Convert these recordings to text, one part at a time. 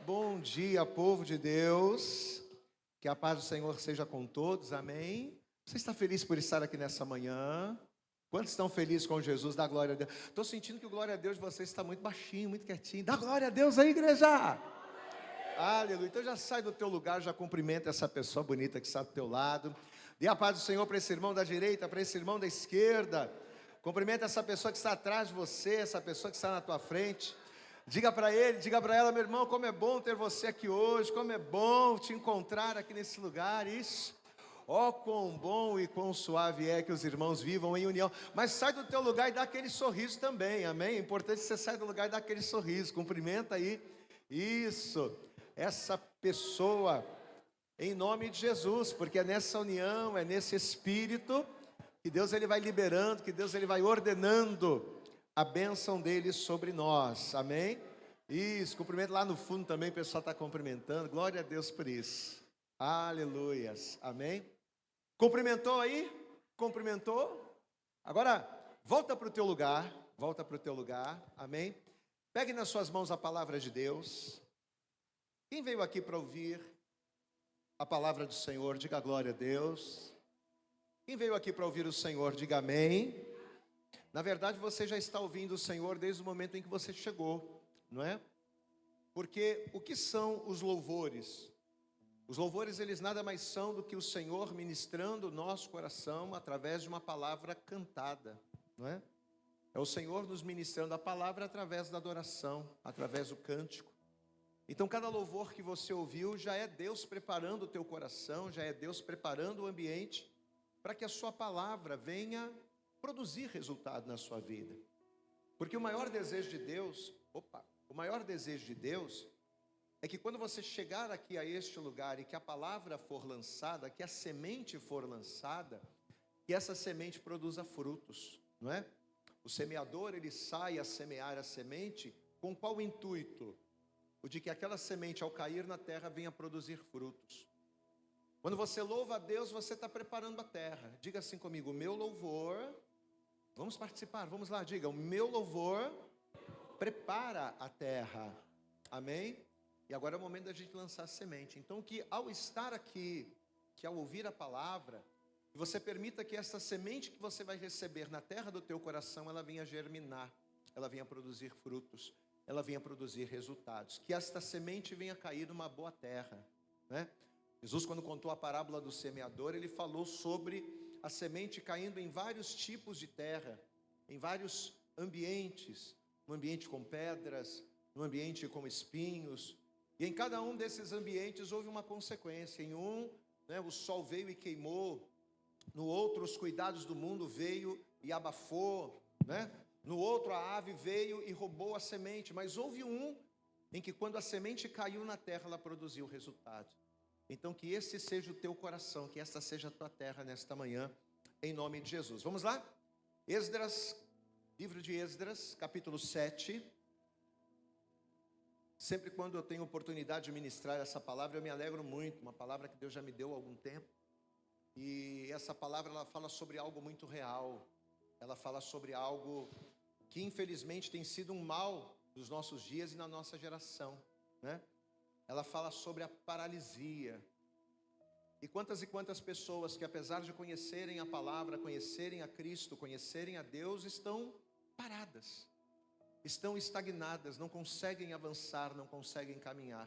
bom dia, povo de Deus. Que a paz do Senhor seja com todos, amém. Você está feliz por estar aqui nessa manhã? Quantos estão felizes com Jesus? Dá glória a Deus. Estou sentindo que o glória a Deus de vocês está muito baixinho, muito quietinho. Dá glória a Deus aí, igreja. Aleluia. Então já sai do teu lugar, já cumprimenta essa pessoa bonita que está do teu lado. Dê a paz do Senhor para esse irmão da direita, para esse irmão da esquerda. Cumprimenta essa pessoa que está atrás de você, essa pessoa que está na tua frente. Diga para ele, diga para ela, meu irmão, como é bom ter você aqui hoje, como é bom te encontrar aqui nesse lugar, isso. Ó, quão bom e quão suave é que os irmãos vivam em união. Mas sai do teu lugar e dá aquele sorriso também, amém? É importante que você saia do lugar e dá aquele sorriso, cumprimenta aí, isso, essa pessoa, em nome de Jesus, porque é nessa união, é nesse espírito, que Deus ele vai liberando, que Deus ele vai ordenando a bênção dele sobre nós, amém? Isso, cumprimento lá no fundo também, o pessoal está cumprimentando, glória a Deus por isso, aleluias, amém? Cumprimentou aí? Cumprimentou? Agora, volta para o teu lugar, amém? Pegue nas suas mãos a palavra de Deus. Quem veio aqui para ouvir a palavra do Senhor, diga glória a Deus. Quem veio aqui para ouvir o Senhor, diga amém. Na verdade, você já está ouvindo o Senhor desde o momento em que você chegou, não é? Porque o que são os louvores? Os louvores, eles nada mais são do que o Senhor ministrando o nosso coração através de uma palavra cantada, não é? É o Senhor nos ministrando a palavra através da adoração, através do cântico. Então, cada louvor que você ouviu já é Deus preparando o teu coração, já é Deus preparando o ambiente para que a sua palavra venha produzir resultado na sua vida. Porque o maior desejo de Deus, é que quando você chegar aqui a este lugar e que a palavra for lançada, que a semente for lançada, que essa semente produza frutos, não é? O semeador, ele sai a semear a semente com qual intuito? O de que aquela semente, ao cair na terra, venha produzir frutos. Quando você louva a Deus, você está preparando a terra. Diga assim comigo, o meu louvor, vamos participar, vamos lá, diga, o meu louvor prepara a terra, amém? E agora é o momento da gente lançar a semente. Então que ao estar aqui, que ao ouvir a palavra, você permita que essa semente que você vai receber na terra do teu coração, ela venha germinar, ela venha produzir frutos, ela venha produzir resultados. Que esta semente venha cair numa boa terra, né? Jesus, quando contou a parábola do semeador, ele falou sobre a semente caindo em vários tipos de terra, em vários ambientes, um ambiente com pedras, um ambiente com espinhos, e em cada um desses ambientes houve uma consequência. Em um, né, o sol veio e queimou, no outro os cuidados do mundo veio e abafou, né? No outro a ave veio e roubou a semente, mas houve um em que quando a semente caiu na terra, ela produziu resultado. Então que esse seja o teu coração, que esta seja a tua terra nesta manhã, em nome de Jesus. Vamos lá? Esdras, livro de Esdras, capítulo 7. Sempre quando eu tenho oportunidade de ministrar essa palavra, eu me alegro muito, uma palavra que Deus já me deu há algum tempo. E essa palavra, ela fala sobre algo muito real. Ela fala sobre algo que infelizmente tem sido um mal dos nossos dias e na nossa geração, né? Ela fala sobre a paralisia. E quantas pessoas que apesar de conhecerem a palavra, conhecerem a Cristo, conhecerem a Deus, estão paradas, estão estagnadas, não conseguem avançar, não conseguem caminhar.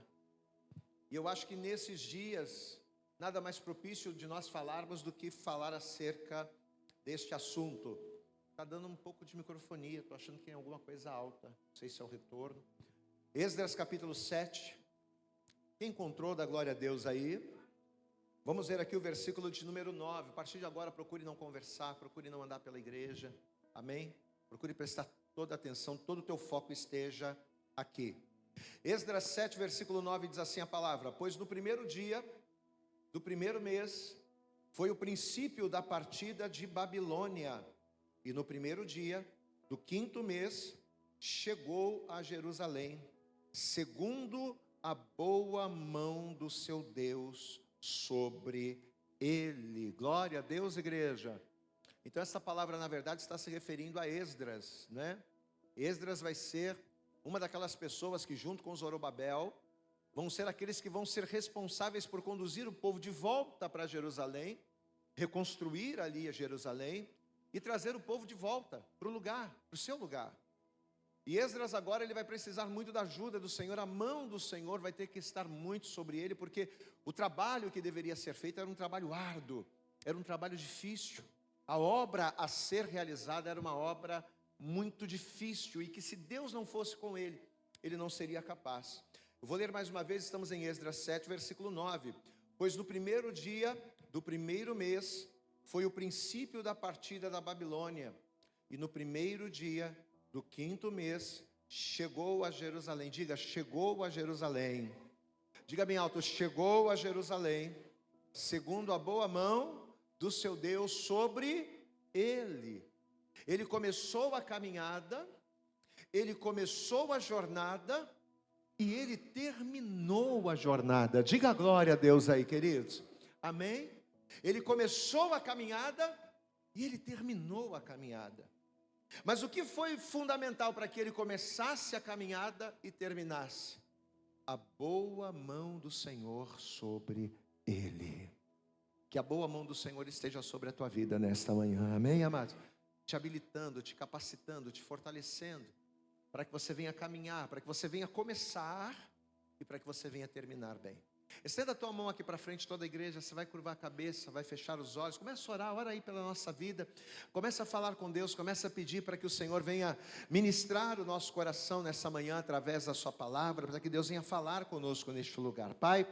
E eu acho que nesses dias, nada mais propício de nós falarmos do que falar acerca deste assunto. Está dando um pouco de microfonia, estou achando que tem alguma coisa alta, não sei se é o retorno. Esdras capítulo 7, quem encontrou, dá glória a Deus aí. Vamos ver aqui o versículo de número 9, a partir de agora procure não conversar, procure não andar pela igreja, amém? Procure prestar toda a atenção, todo o teu foco esteja aqui. Esdras 7, versículo 9 diz assim a palavra: pois no primeiro dia do primeiro mês foi o princípio da partida de Babilônia, e no primeiro dia do quinto mês chegou a Jerusalém, segundo a boa mão do seu Deus sobre ele. Glória a Deus, igreja. Então essa palavra na verdade está se referindo a Esdras, né? Esdras vai ser uma daquelas pessoas que junto com Zorobabel vão ser aqueles que vão ser responsáveis por conduzir o povo de volta para Jerusalém, reconstruir ali a Jerusalém e trazer o povo de volta para o lugar, para o seu lugar. E Esdras agora ele vai precisar muito da ajuda do Senhor, a mão do Senhor vai ter que estar muito sobre ele, porque o trabalho que deveria ser feito era um trabalho árduo, era um trabalho difícil. A obra a ser realizada era uma obra muito difícil e que se Deus não fosse com ele, ele não seria capaz. Eu vou ler mais uma vez, estamos em Esdras 7, versículo 9. Pois no primeiro dia do primeiro mês foi o princípio da partida da Babilônia, e no primeiro dia do quinto mês chegou a Jerusalém. Diga, chegou a Jerusalém. Diga bem alto, chegou a Jerusalém, segundo a boa mão do seu Deus sobre ele. Ele começou a caminhada, ele começou a jornada e ele terminou a jornada. Diga glória a Deus aí, queridos. Amém? Ele começou a caminhada e ele terminou a caminhada. Mas o que foi fundamental para que ele começasse a caminhada e terminasse? A boa mão do Senhor sobre ele. Que a boa mão do Senhor esteja sobre a tua vida nesta manhã, amém, amados? Te habilitando, te capacitando, te fortalecendo, para que você venha caminhar, para que você venha começar e para que você venha terminar bem. Estenda a tua mão aqui para frente, toda a igreja, você vai curvar a cabeça, vai fechar os olhos, começa a orar, ora aí pela nossa vida, começa a falar com Deus, começa a pedir para que o Senhor venha ministrar o nosso coração nessa manhã, através da sua palavra, para que Deus venha falar conosco neste lugar. Pai,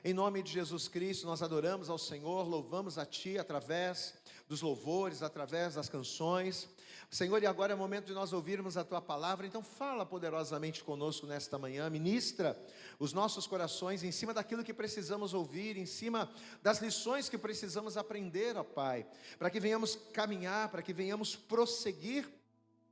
em nome de Jesus Cristo, nós adoramos ao Senhor, louvamos a Ti através dos louvores, através das canções. Senhor, e agora é o momento de nós ouvirmos a Tua palavra, então fala poderosamente conosco nesta manhã, ministra os nossos corações em cima daquilo que precisamos ouvir, em cima das lições que precisamos aprender, ó Pai, para que venhamos caminhar, para que venhamos prosseguir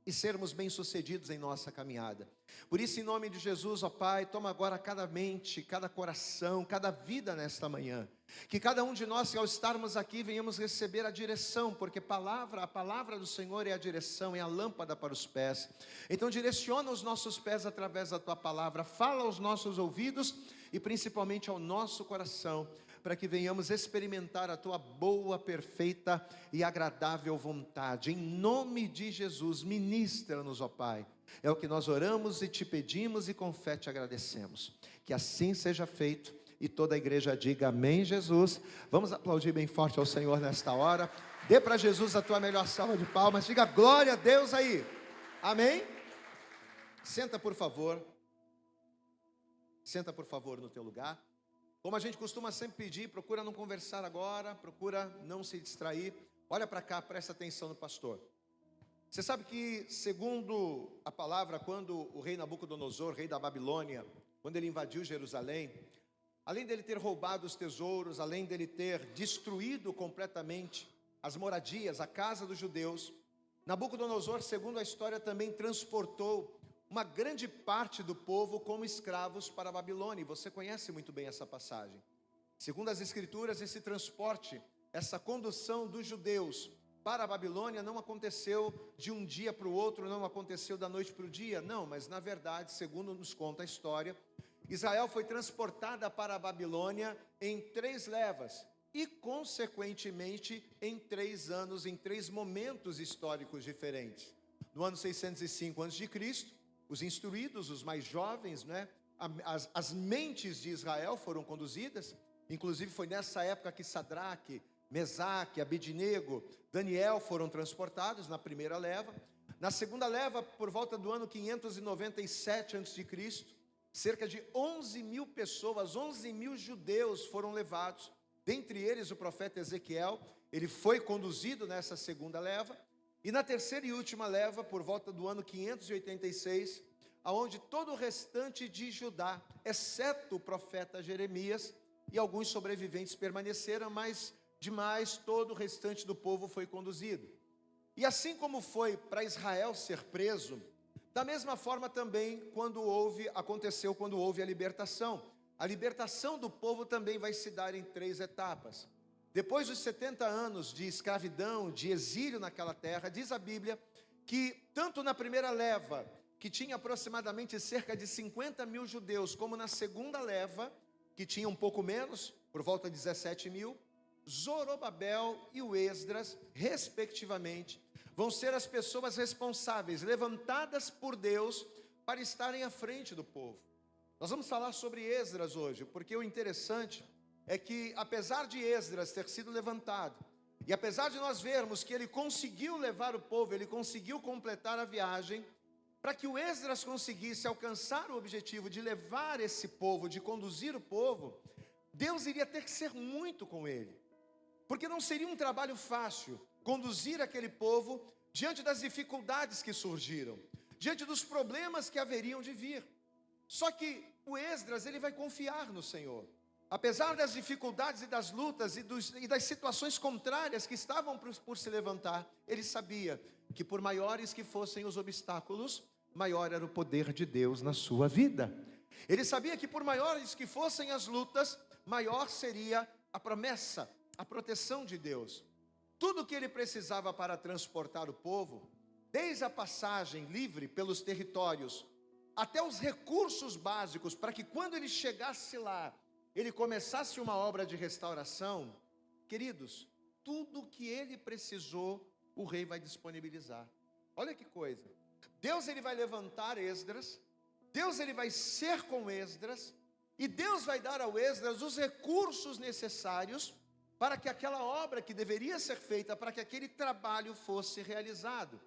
e sermos bem-sucedidos em nossa caminhada. Por isso, em nome de Jesus, ó Pai, toma agora cada mente, cada coração, cada vida nesta manhã. Que cada um de nós, ao estarmos aqui, venhamos receber a direção, porque a palavra do Senhor é a direção, é a lâmpada para os pés. Então direciona os nossos pés através da Tua palavra, fala aos nossos ouvidos e principalmente ao nosso coração, para que venhamos experimentar a Tua boa, perfeita e agradável vontade. Em nome de Jesus, ministra-nos, ó Pai. É o que nós oramos e Te pedimos e com fé Te agradecemos. Que assim seja feito e toda a igreja diga amém, Jesus. Vamos aplaudir bem forte ao Senhor nesta hora. Dê para Jesus a tua melhor salva de palmas. Diga glória a Deus aí. Amém? Senta por favor. Senta por favor no teu lugar. Como a gente costuma sempre pedir, procura não conversar agora, procura não se distrair. Olha para cá, presta atenção no pastor. Você sabe que, segundo a palavra, quando o rei Nabucodonosor, rei da Babilônia, quando ele invadiu Jerusalém, além dele ter roubado os tesouros, além dele ter destruído completamente as moradias, a casa dos judeus, Nabucodonosor, segundo a história, também transportou uma grande parte do povo como escravos para a Babilônia. E você conhece muito bem essa passagem. Segundo as escrituras, esse transporte, essa condução dos judeus para a Babilônia não aconteceu de um dia para o outro, não aconteceu da noite para o dia, não, mas na verdade, segundo nos conta a história, Israel foi transportada para a Babilônia em 3 levas e consequentemente em 3 anos, em 3 momentos históricos diferentes. No ano 605 a.C., os instruídos, os mais jovens, as mentes de Israel foram conduzidas. Inclusive foi nessa época que Sadraque, Mesaque, Abednego, Daniel foram transportados na primeira leva. Na segunda leva, por volta do ano 597 a.C., cerca de 11.000 pessoas, 11.000 judeus foram levados. Dentre eles o profeta Ezequiel, ele foi conduzido nessa segunda leva. E na terceira e última leva, por volta do ano 586, aonde todo o restante de Judá, exceto o profeta Jeremias e alguns sobreviventes permaneceram, mas demais todo o restante do povo foi conduzido. E assim como foi para Israel ser preso, da mesma forma também aconteceu quando houve a libertação. A libertação do povo também vai se dar em 3 etapas. Depois dos 70 anos de escravidão, de exílio naquela terra, diz a Bíblia que tanto na primeira leva, que tinha aproximadamente cerca de 50 mil judeus, como na segunda leva, que tinha um pouco menos, por volta de 17 mil, Zorobabel e o Esdras, respectivamente, vão ser as pessoas responsáveis, levantadas por Deus, para estarem à frente do povo. Nós vamos falar sobre Esdras hoje, porque o interessante é que, apesar de Esdras ter sido levantado, e apesar de nós vermos que ele conseguiu levar o povo, ele conseguiu completar a viagem, para que o Esdras conseguisse alcançar o objetivo de levar esse povo, de conduzir o povo, Deus iria ter que ser muito com ele, porque não seria um trabalho fácil conduzir aquele povo diante das dificuldades que surgiram, diante dos problemas que haveriam de vir. Só que o Esdras, ele vai confiar no Senhor. Apesar das dificuldades e das lutas e das situações contrárias que estavam por se levantar, ele sabia que por maiores que fossem os obstáculos, maior era o poder de Deus na sua vida. Ele sabia que por maiores que fossem as lutas, maior seria a promessa, a proteção de Deus. Tudo o que ele precisava para transportar o povo, desde a passagem livre pelos territórios, até os recursos básicos, para que quando ele chegasse lá, ele começasse uma obra de restauração, queridos, tudo que ele precisou, o rei vai disponibilizar. Olha que coisa, Deus ele vai levantar Esdras, Deus ele vai ser com Esdras, e Deus vai dar ao Esdras os recursos necessários para que aquela obra que deveria ser feita, para que aquele trabalho fosse realizado.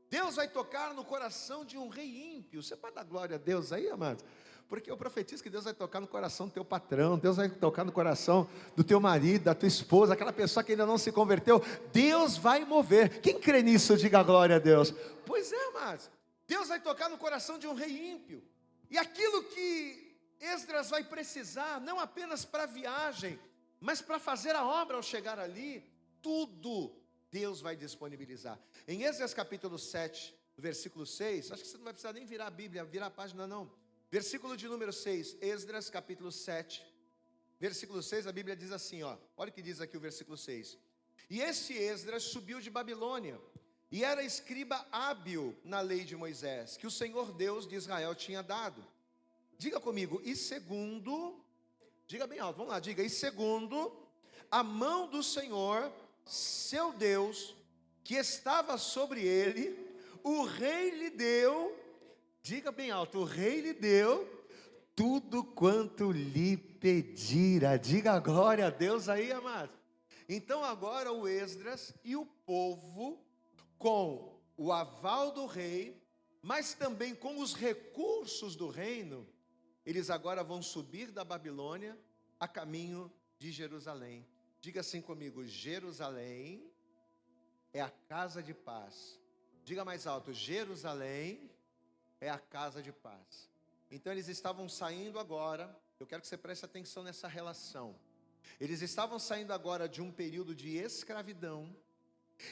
Deus vai tocar no coração de um rei ímpio. Você pode dar glória a Deus aí, amados? Porque eu profetizo que Deus vai tocar no coração do teu patrão, Deus vai tocar no coração do teu marido, da tua esposa, aquela pessoa que ainda não se converteu. Deus vai mover. Quem crê nisso, diga glória a Deus. Pois é, amados, Deus vai tocar no coração de um rei ímpio. E aquilo que Esdras vai precisar, não apenas para a viagem, mas para fazer a obra ao chegar ali, tudo Deus vai disponibilizar. Em Esdras capítulo 7, versículo 6, acho que você não vai precisar nem virar a Bíblia, virar a página não. Versículo de número 6, Esdras capítulo 7, versículo 6, a Bíblia diz assim, ó, olha o que diz aqui o versículo 6. E esse Esdras subiu de Babilônia, e era escriba hábil na lei de Moisés, que o Senhor Deus de Israel tinha dado. Diga comigo, e segundo, diga bem alto, vamos lá, diga, e segundo a mão do Senhor, seu Deus, que estava sobre ele, o rei lhe deu, diga bem alto, o rei lhe deu tudo quanto lhe pedira. Diga glória a Deus aí, amado. Então agora o Esdras e o povo, com o aval do rei, mas também com os recursos do reino, eles agora vão subir da Babilônia a caminho de Jerusalém. Diga assim comigo, Jerusalém é a casa de paz. Diga mais alto, Jerusalém é a casa de paz. Então eles estavam saindo agora, eu quero que você preste atenção nessa relação. Eles estavam saindo agora de um período de escravidão.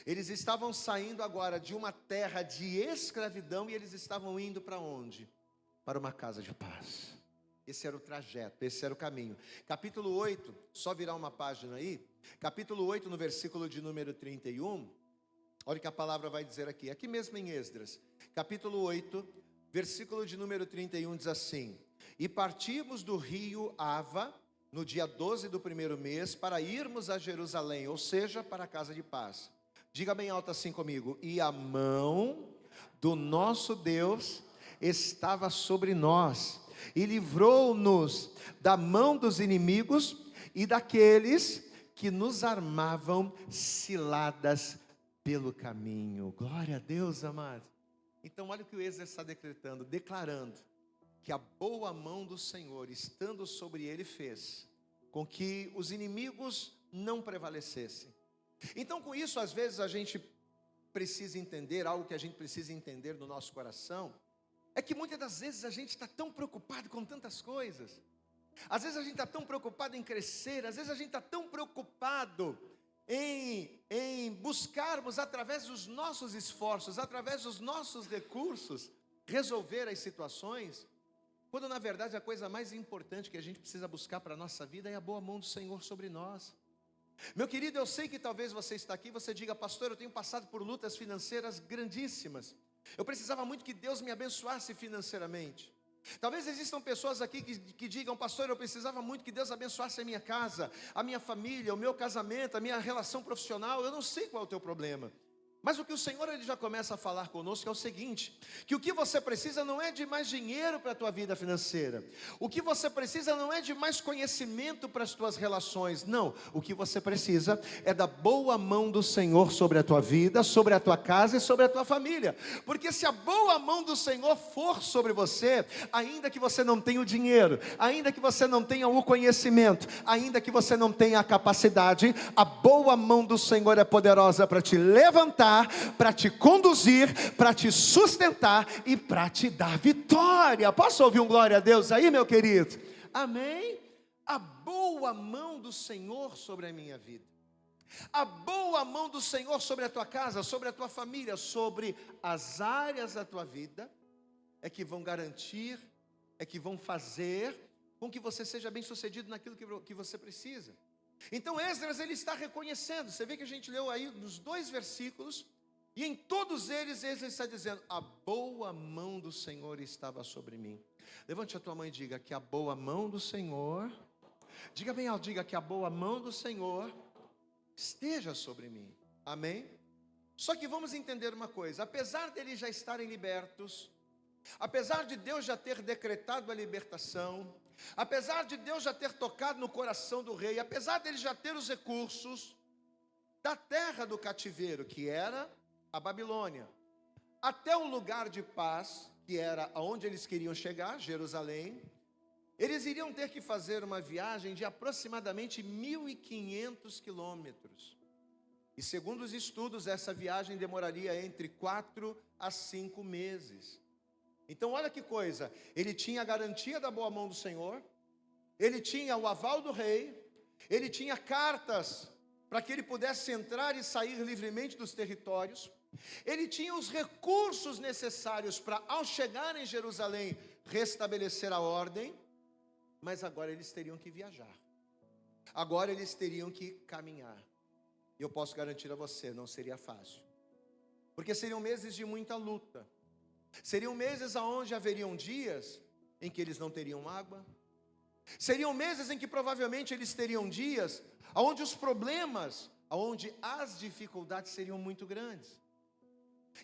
Eles estavam saindo agora de uma terra de escravidão e eles estavam indo para onde? Para uma casa de paz. Esse era o trajeto, esse era o caminho. Capítulo 8, só virar uma página aí. Capítulo 8, no versículo de número 31. Olha o que a palavra vai dizer aqui. Aqui mesmo em Esdras. Capítulo 8, versículo de número 31 diz assim. E partimos do rio Ava, no dia 12 do primeiro mês, para irmos a Jerusalém, ou seja, para a casa de paz. Diga bem alto assim comigo. E a mão do nosso Deus estava sobre nós, e livrou-nos da mão dos inimigos e daqueles que nos armavam ciladas pelo caminho. Glória a Deus, amados. Então olha o que o Esdras está declarando que a boa mão do Senhor, estando sobre ele, fez com que os inimigos não prevalecessem. Então com isso, às vezes a gente precisa entender, algo que a gente precisa entender no nosso coração, é que muitas das vezes a gente está tão preocupado com tantas coisas. Às vezes a gente está tão preocupado em crescer, às vezes a gente está tão preocupado em buscarmos através dos nossos esforços, através dos nossos recursos, resolver as situações, quando na verdade a coisa mais importante que a gente precisa buscar para a nossa vida é a boa mão do Senhor sobre nós. Meu querido, eu sei que talvez você está aqui e você diga, pastor, eu tenho passado por lutas financeiras grandíssimas. Eu precisava muito que Deus me abençoasse financeiramente. Talvez existam pessoas aqui que digam: pastor, eu precisava muito que Deus abençoasse a minha casa, a minha família, o meu casamento, a minha relação profissional. Eu não sei qual é o teu problema. Mas o que o Senhor ele já começa a falar conosco é o seguinte: que o que você precisa não é de mais dinheiro para a tua vida financeira. O que você precisa não é de mais conhecimento para as tuas relações. Não, o que você precisa é da boa mão do Senhor sobre a tua vida, sobre a tua casa e sobre a tua família. Porque se a boa mão do Senhor for sobre você, ainda que você não tenha o dinheiro, ainda que você não tenha o conhecimento, ainda que você não tenha a capacidade, a boa mão do Senhor é poderosa para te levantar, para te conduzir, para te sustentar e para te dar vitória. Posso ouvir um glória a Deus aí, meu querido? Amém? A boa mão do Senhor sobre a minha vida, a boa mão do Senhor sobre a tua casa, sobre a tua família, sobre as áreas da tua vida, é que vão garantir, é que vão fazer com que você seja bem sucedido naquilo que você precisa. Então Esdras ele está reconhecendo, você vê que a gente leu aí nos 2 versículos, e em todos eles Esdras está dizendo: a boa mão do Senhor estava sobre mim. Levante a tua mão e diga que a boa mão do Senhor, diga bem alto, diga que a boa mão do Senhor esteja sobre mim, amém? Só que vamos entender uma coisa: apesar deles já estarem libertos, apesar de Deus já ter decretado a libertação, apesar de Deus já ter tocado no coração do rei, apesar dele já ter os recursos da terra do cativeiro, que era a Babilônia, até o lugar de paz, que era aonde eles queriam chegar, Jerusalém, eles iriam ter que fazer uma viagem de aproximadamente 1.500 quilômetros. E segundo os estudos, essa viagem demoraria entre 4 a 5 meses. Então olha que coisa, ele tinha a garantia da boa mão do Senhor, ele tinha o aval do rei, ele tinha cartas para que ele pudesse entrar e sair livremente dos territórios, ele tinha os recursos necessários para, ao chegar em Jerusalém, restabelecer a ordem, mas agora eles teriam que viajar, agora eles teriam que caminhar. E eu posso garantir a você, não seria fácil, porque seriam meses de muita luta. Seriam meses onde haveriam dias em que eles não teriam água. Seriam meses em que provavelmente eles teriam dias onde os problemas, onde as dificuldades seriam muito grandes.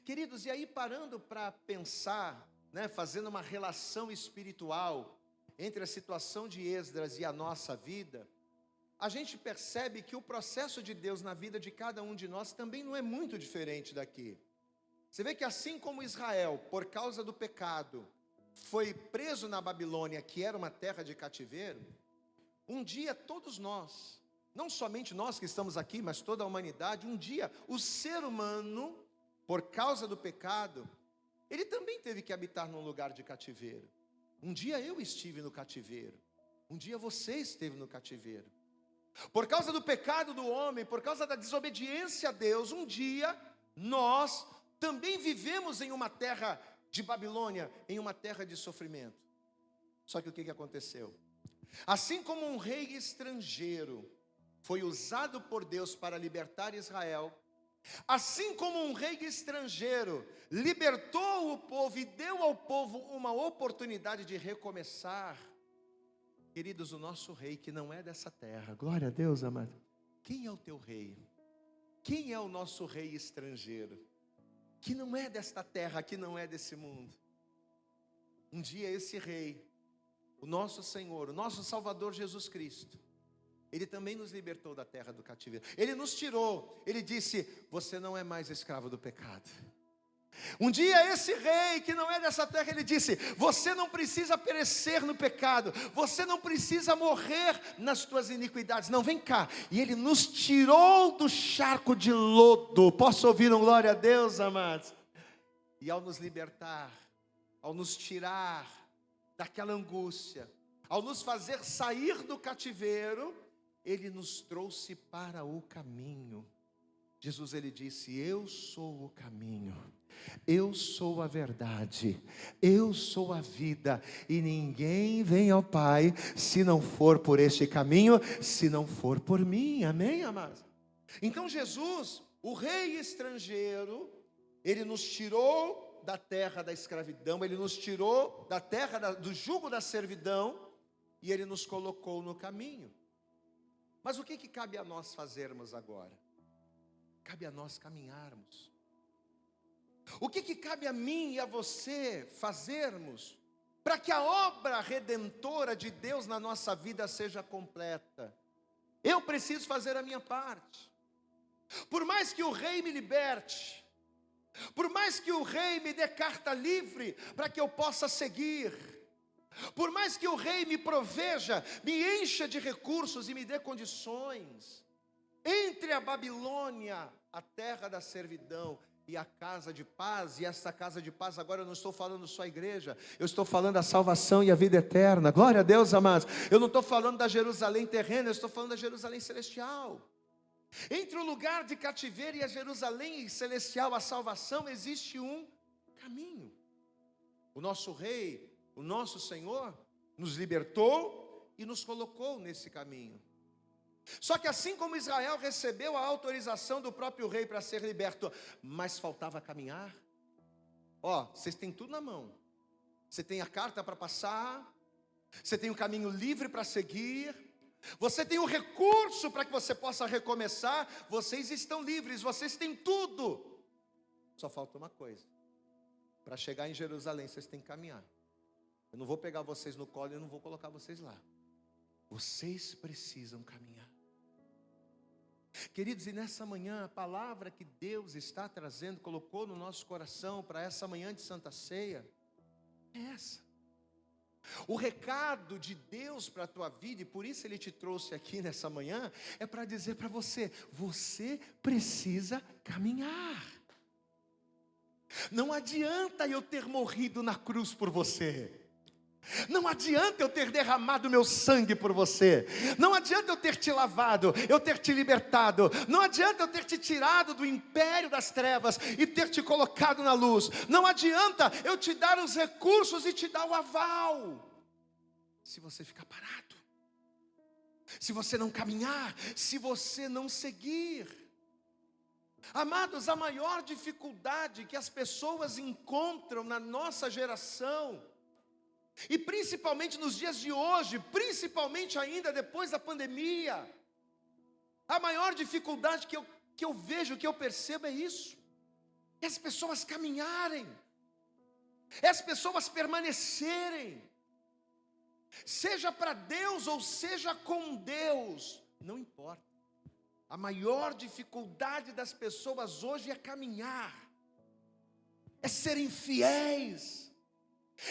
Queridos, e aí parando para pensar, fazendo uma relação espiritual entre a situação de Esdras e a nossa vida, a gente percebe que o processo de Deus na vida de cada um de nós também não é muito diferente daqui. Você vê que assim como Israel, por causa do pecado, foi preso na Babilônia, que era uma terra de cativeiro, um dia todos nós, não somente nós que estamos aqui, mas toda a humanidade, um dia o ser humano, por causa do pecado, ele também teve que habitar num lugar de cativeiro. Um dia eu estive no cativeiro, um dia você esteve no cativeiro. Por causa do pecado do homem, por causa da desobediência a Deus, um dia nós também vivemos em uma terra de Babilônia, em uma terra de sofrimento. Só que o que aconteceu? Assim como um rei estrangeiro foi usado por Deus para libertar Israel, assim como um rei estrangeiro libertou o povo e deu ao povo uma oportunidade de recomeçar, queridos, o nosso rei que não é dessa terra, glória a Deus, amado. Quem é o teu rei? Quem é o nosso rei estrangeiro? Que não é desta terra, que não é desse mundo. Um dia esse rei, o nosso Senhor, o nosso Salvador Jesus Cristo, ele também nos libertou da terra do cativeiro. Ele nos tirou, ele disse: você não é mais escravo do pecado. Um dia esse rei que não é dessa terra, ele disse: você não precisa perecer no pecado, você não precisa morrer nas tuas iniquidades, não, vem cá. E ele nos tirou do charco de lodo. Posso ouvir um glória a Deus, amados? E ao nos libertar, ao nos tirar daquela angústia, ao nos fazer sair do cativeiro, ele nos trouxe para o caminho. Jesus, ele disse: eu sou o caminho, eu sou a verdade, eu sou a vida, e ninguém vem ao Pai se não for por este caminho, se não for por mim. Amém, amados? Então Jesus, o rei estrangeiro, ele nos tirou da terra da escravidão, Ele nos tirou da terra do jugo da servidão e Ele nos colocou no caminho. Mas o que cabe a nós fazermos agora? Cabe a nós caminharmos. O que cabe a mim e a você fazermos para que a obra redentora de Deus na nossa vida seja completa? Eu preciso fazer a minha parte. Por mais que o rei me liberte, por mais que o rei me dê carta livre para que eu possa seguir, por mais que o rei me proveja, me encha de recursos e me dê condições, entre a Babilônia, a terra da servidão, e a casa de paz, e essa casa de paz, agora eu não estou falando só a igreja, eu estou falando da salvação e a vida eterna. Glória a Deus, amados. Eu não estou falando da Jerusalém terrena, eu estou falando da Jerusalém celestial. Entre o lugar de cativeiro e a Jerusalém celestial, a salvação, existe um caminho. O nosso rei, o nosso Senhor, nos libertou e nos colocou nesse caminho. Só que assim como Israel recebeu a autorização do próprio rei para ser liberto, mas faltava caminhar. Vocês têm tudo na mão. Você tem a carta para passar, você tem o caminho livre para seguir, você tem o recurso para que você possa recomeçar, vocês estão livres, vocês têm tudo. Só falta uma coisa. Para chegar em Jerusalém, vocês têm que caminhar. Eu não vou pegar vocês no colo e eu não vou colocar vocês lá. Vocês precisam caminhar. Queridos, e nessa manhã, a palavra que Deus está trazendo, colocou no nosso coração para essa manhã de Santa Ceia, é essa. O recado de Deus para a tua vida, e por isso Ele te trouxe aqui nessa manhã, é para dizer para você: você precisa caminhar. Não adianta eu ter morrido na cruz por você. Não adianta eu ter derramado meu sangue por você. Não adianta eu ter te lavado, eu ter te libertado. Não adianta eu ter te tirado do império das trevas e ter te colocado na luz. Não adianta eu te dar os recursos e te dar o aval, se você ficar parado, se você não caminhar, se você não seguir. Amados, a maior dificuldade que as pessoas encontram na nossa geração, e principalmente nos dias de hoje, principalmente ainda depois da pandemia, a maior dificuldade que eu vejo, que eu percebo é isso: é as pessoas caminharem, é as pessoas permanecerem, seja para Deus ou seja com Deus, não importa. A maior dificuldade das pessoas hoje é caminhar, é serem fiéis,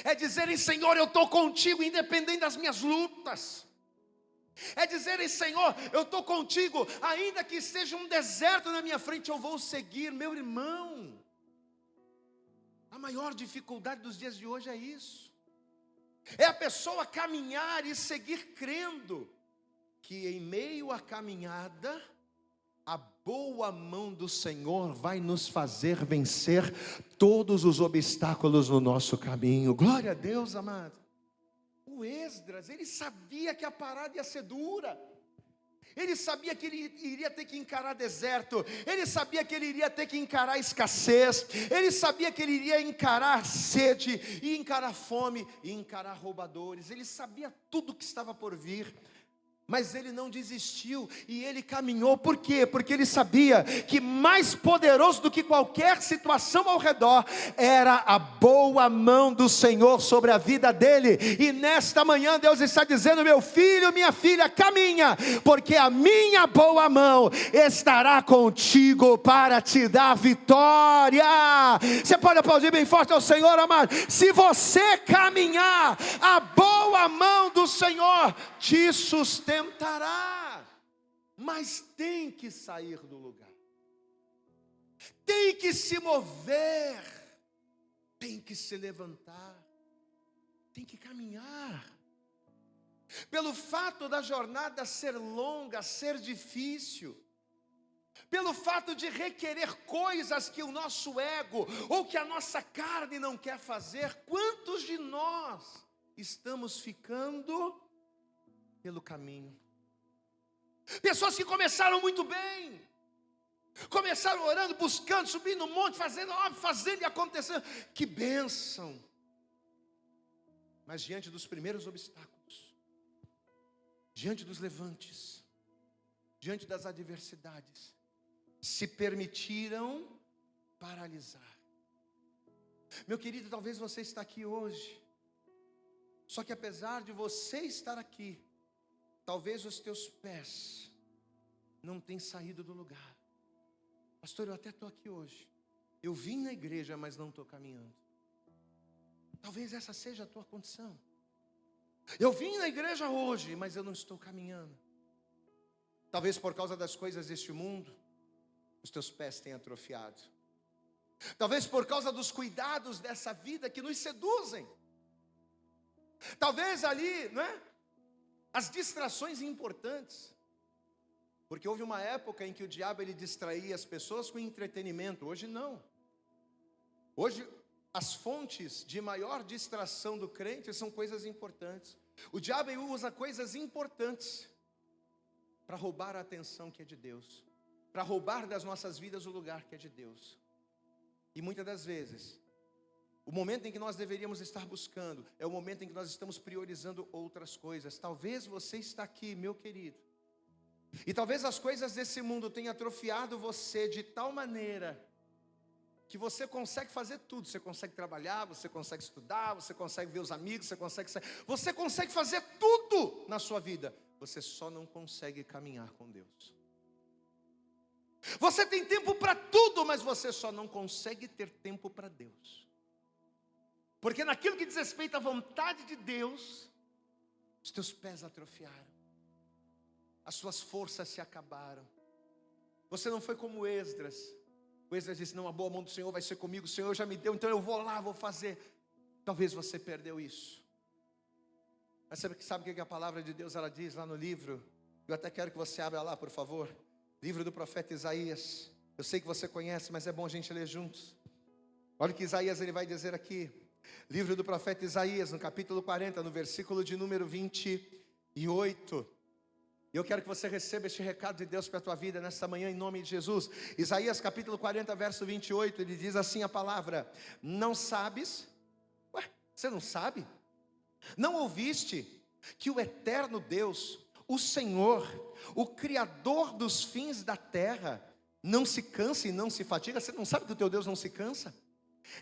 é dizerem: Senhor, eu estou contigo independente das minhas lutas. É dizerem: Senhor, eu estou contigo, ainda que esteja um deserto na minha frente, eu vou seguir. Meu irmão, a maior dificuldade dos dias de hoje é isso. É a pessoa caminhar e seguir crendo que em meio à caminhada, a boa mão do Senhor vai nos fazer vencer todos os obstáculos no nosso caminho. Glória a Deus, amado. O Esdras, ele sabia que a parada ia ser dura. Ele sabia que ele iria ter que encarar deserto. Ele sabia que ele iria ter que encarar escassez. Ele sabia que ele iria encarar sede, e encarar fome, e encarar roubadores. Ele sabia tudo que estava por vir. Mas ele não desistiu e ele caminhou. Por quê? Porque ele sabia que mais poderoso do que qualquer situação ao redor era a boa mão do Senhor sobre a vida dele. E nesta manhã Deus está dizendo: meu filho, minha filha, caminha, porque a minha boa mão estará contigo para te dar vitória. Você pode aplaudir bem forte ao Senhor, amado. Se você caminhar, a boa mão do Senhor te sustentará. Mas tem que sair do lugar, tem que se mover, tem que se levantar, tem que caminhar. Pelo fato da jornada ser longa, ser difícil, pelo fato de requerer coisas que o nosso ego ou que a nossa carne não quer fazer, quantos de nós estamos ficando pelo caminho? Pessoas que começaram muito bem, Começaram orando, buscando, subindo no monte, fazendo e acontecendo. Que bênção! Mas diante dos primeiros obstáculos, diante dos levantes, diante das adversidades, se permitiram paralisar. Meu querido, talvez você está aqui hoje, só que apesar de você estar aqui, talvez os teus pés não tenham saído do lugar. Pastor, eu até estou aqui hoje, eu vim na igreja, mas não estou caminhando. Talvez essa seja a tua condição. Eu vim na igreja hoje, mas eu não estou caminhando. Talvez por causa das coisas deste mundo, os teus pés tenham atrofiado. Talvez por causa dos cuidados dessa vida que nos seduzem. Talvez ali, não é? As distrações importantes. Porque houve uma época em que o diabo ele distraía as pessoas com entretenimento. Hoje não. Hoje as fontes de maior distração do crente são coisas importantes. O diabo usa coisas importantes para roubar a atenção que é de Deus, para roubar das nossas vidas o lugar que é de Deus. E muitas das vezes, o momento em que nós deveríamos estar buscando é o momento em que nós estamos priorizando outras coisas. Talvez você está aqui, meu querido, e talvez as coisas desse mundo tenham atrofiado você de tal maneira que você consegue fazer tudo. Você consegue trabalhar, você consegue estudar, você consegue ver os amigos, você consegue fazer tudo na sua vida. Você só não consegue caminhar com Deus. Você tem tempo para tudo, mas você só não consegue ter tempo para Deus. Porque naquilo que diz respeito à vontade de Deus, os teus pés atrofiaram, as suas forças se acabaram. Você não foi como Esdras. O Esdras disse, não, a boa mão do Senhor vai ser comigo, o Senhor já me deu, então eu vou lá, vou fazer. Talvez você perdeu isso. Mas sabe o que a palavra de Deus ela diz lá no livro? Eu até quero que você abra lá, por favor. Livro do profeta Isaías. Eu sei que você conhece, mas é bom a gente ler juntos. Olha o que Isaías ele vai dizer aqui. Livro do profeta Isaías, no capítulo 40, no versículo de número 28. E eu quero que você receba este recado de Deus para a tua vida nesta manhã, em nome de Jesus. Isaías capítulo 40, verso 28, ele diz assim a palavra: não sabes? Ué, você não sabe? Não ouviste que o eterno Deus, o Senhor, o Criador dos fins da terra, não se cansa e não se fatiga? Você não sabe que o teu Deus não se cansa?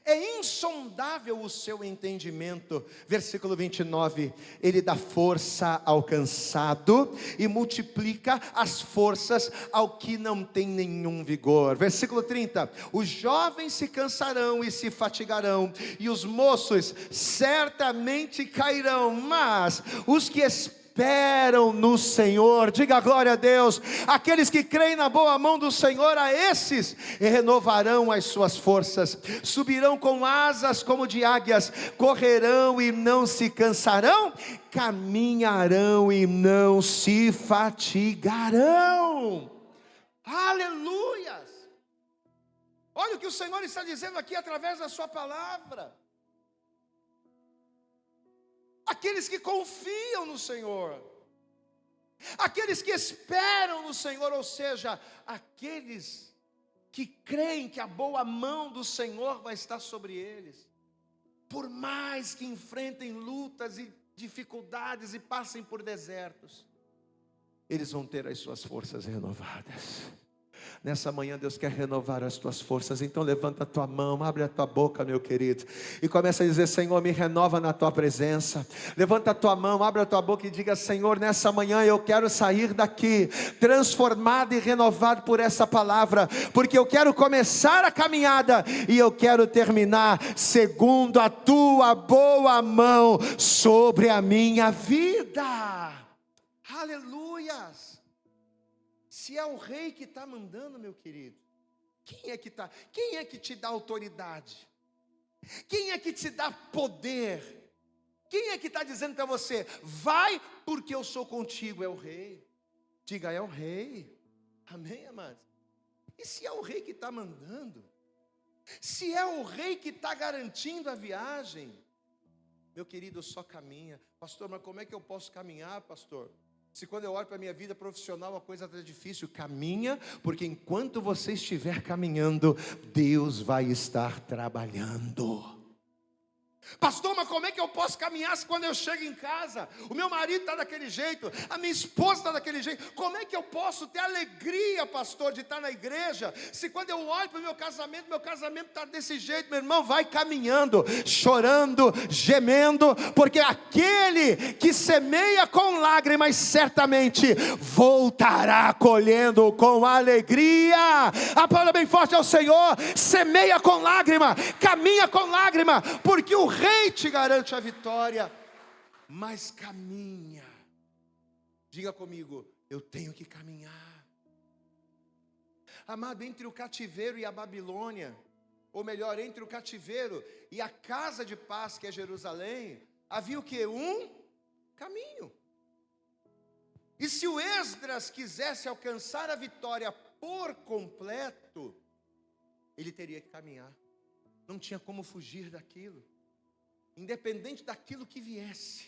É insondável o seu entendimento. Versículo 29, ele dá força ao cansado e multiplica as forças ao que não tem nenhum vigor. Versículo 30, os jovens se cansarão e se fatigarão, e os moços certamente cairão, mas os que esperam no Senhor, diga glória a Deus, aqueles que creem na boa mão do Senhor, a esses renovarão as suas forças, subirão com asas como de águias, correrão e não se cansarão, caminharão e não se fatigarão. Aleluias! Olha o que o Senhor está dizendo aqui através da sua palavra. Aqueles que confiam no Senhor, aqueles que esperam no Senhor, ou seja, aqueles que creem que a boa mão do Senhor vai estar sobre eles, por mais que enfrentem lutas e dificuldades e passem por desertos, eles vão ter as suas forças renovadas. Nessa manhã Deus quer renovar as tuas forças. Então levanta a tua mão, abre a tua boca, meu querido, e começa a dizer: Senhor, me renova na tua presença. Levanta a tua mão, abre a tua boca e diga: Senhor, nessa manhã eu quero sair daqui transformado e renovado por essa palavra, porque eu quero começar a caminhada e eu quero terminar segundo a tua boa mão sobre a minha vida. Aleluias! Se é o rei que está mandando, meu querido, quem é que te dá autoridade? Quem é que te dá poder? Quem é que está dizendo para você: vai porque eu sou contigo? É o rei. Diga: é o rei. Amém, amados? E se é o rei que está mandando? Se é o rei que está garantindo a viagem, meu querido, só caminha. Pastor, mas como é que eu posso caminhar, pastor? Se quando eu olho para a minha vida profissional a coisa está difícil, caminha, porque enquanto você estiver caminhando, Deus vai estar trabalhando. Pastor, mas como é que eu posso caminhar se quando eu chego em casa, o meu marido está daquele jeito, a minha esposa está daquele jeito? Como é que eu posso ter alegria, pastor, de estar na igreja, se quando eu olho para o meu casamento está desse jeito? Meu irmão, vai caminhando, chorando, gemendo, porque aquele que semeia com lágrimas, certamente voltará colhendo com alegria. Aplauda bem forte ao Senhor. Semeia com lágrima, caminha com lágrima, porque o Rei te garante a vitória, mas caminha. Diga comigo, eu tenho que caminhar. Amado, entre o cativeiro e a Babilônia, ou melhor, entre o cativeiro e a casa de paz que é Jerusalém, havia o que? Um caminho. E se o Esdras quisesse alcançar a vitória por completo, ele teria que caminhar. Não tinha como fugir daquilo. Independente daquilo que viesse,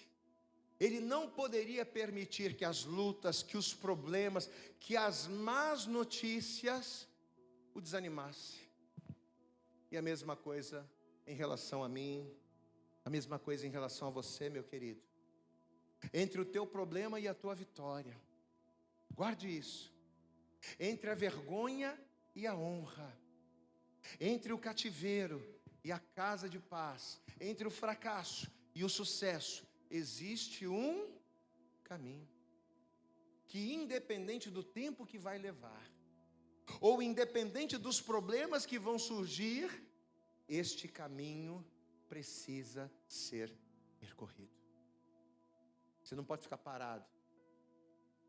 ele não poderia permitir que as lutas, que os problemas, que as más notícias o desanimassem. E a mesma coisa em relação a mim, a mesma coisa em relação a você, meu querido. Entre o teu problema e a tua vitória, guarde isso. Entre a vergonha e a honra, entre o cativeiro e a casa de paz, entre o fracasso e o sucesso, existe um caminho, que independente do tempo que vai levar, ou independente dos problemas que vão surgir, este caminho precisa ser percorrido. Você não pode ficar parado,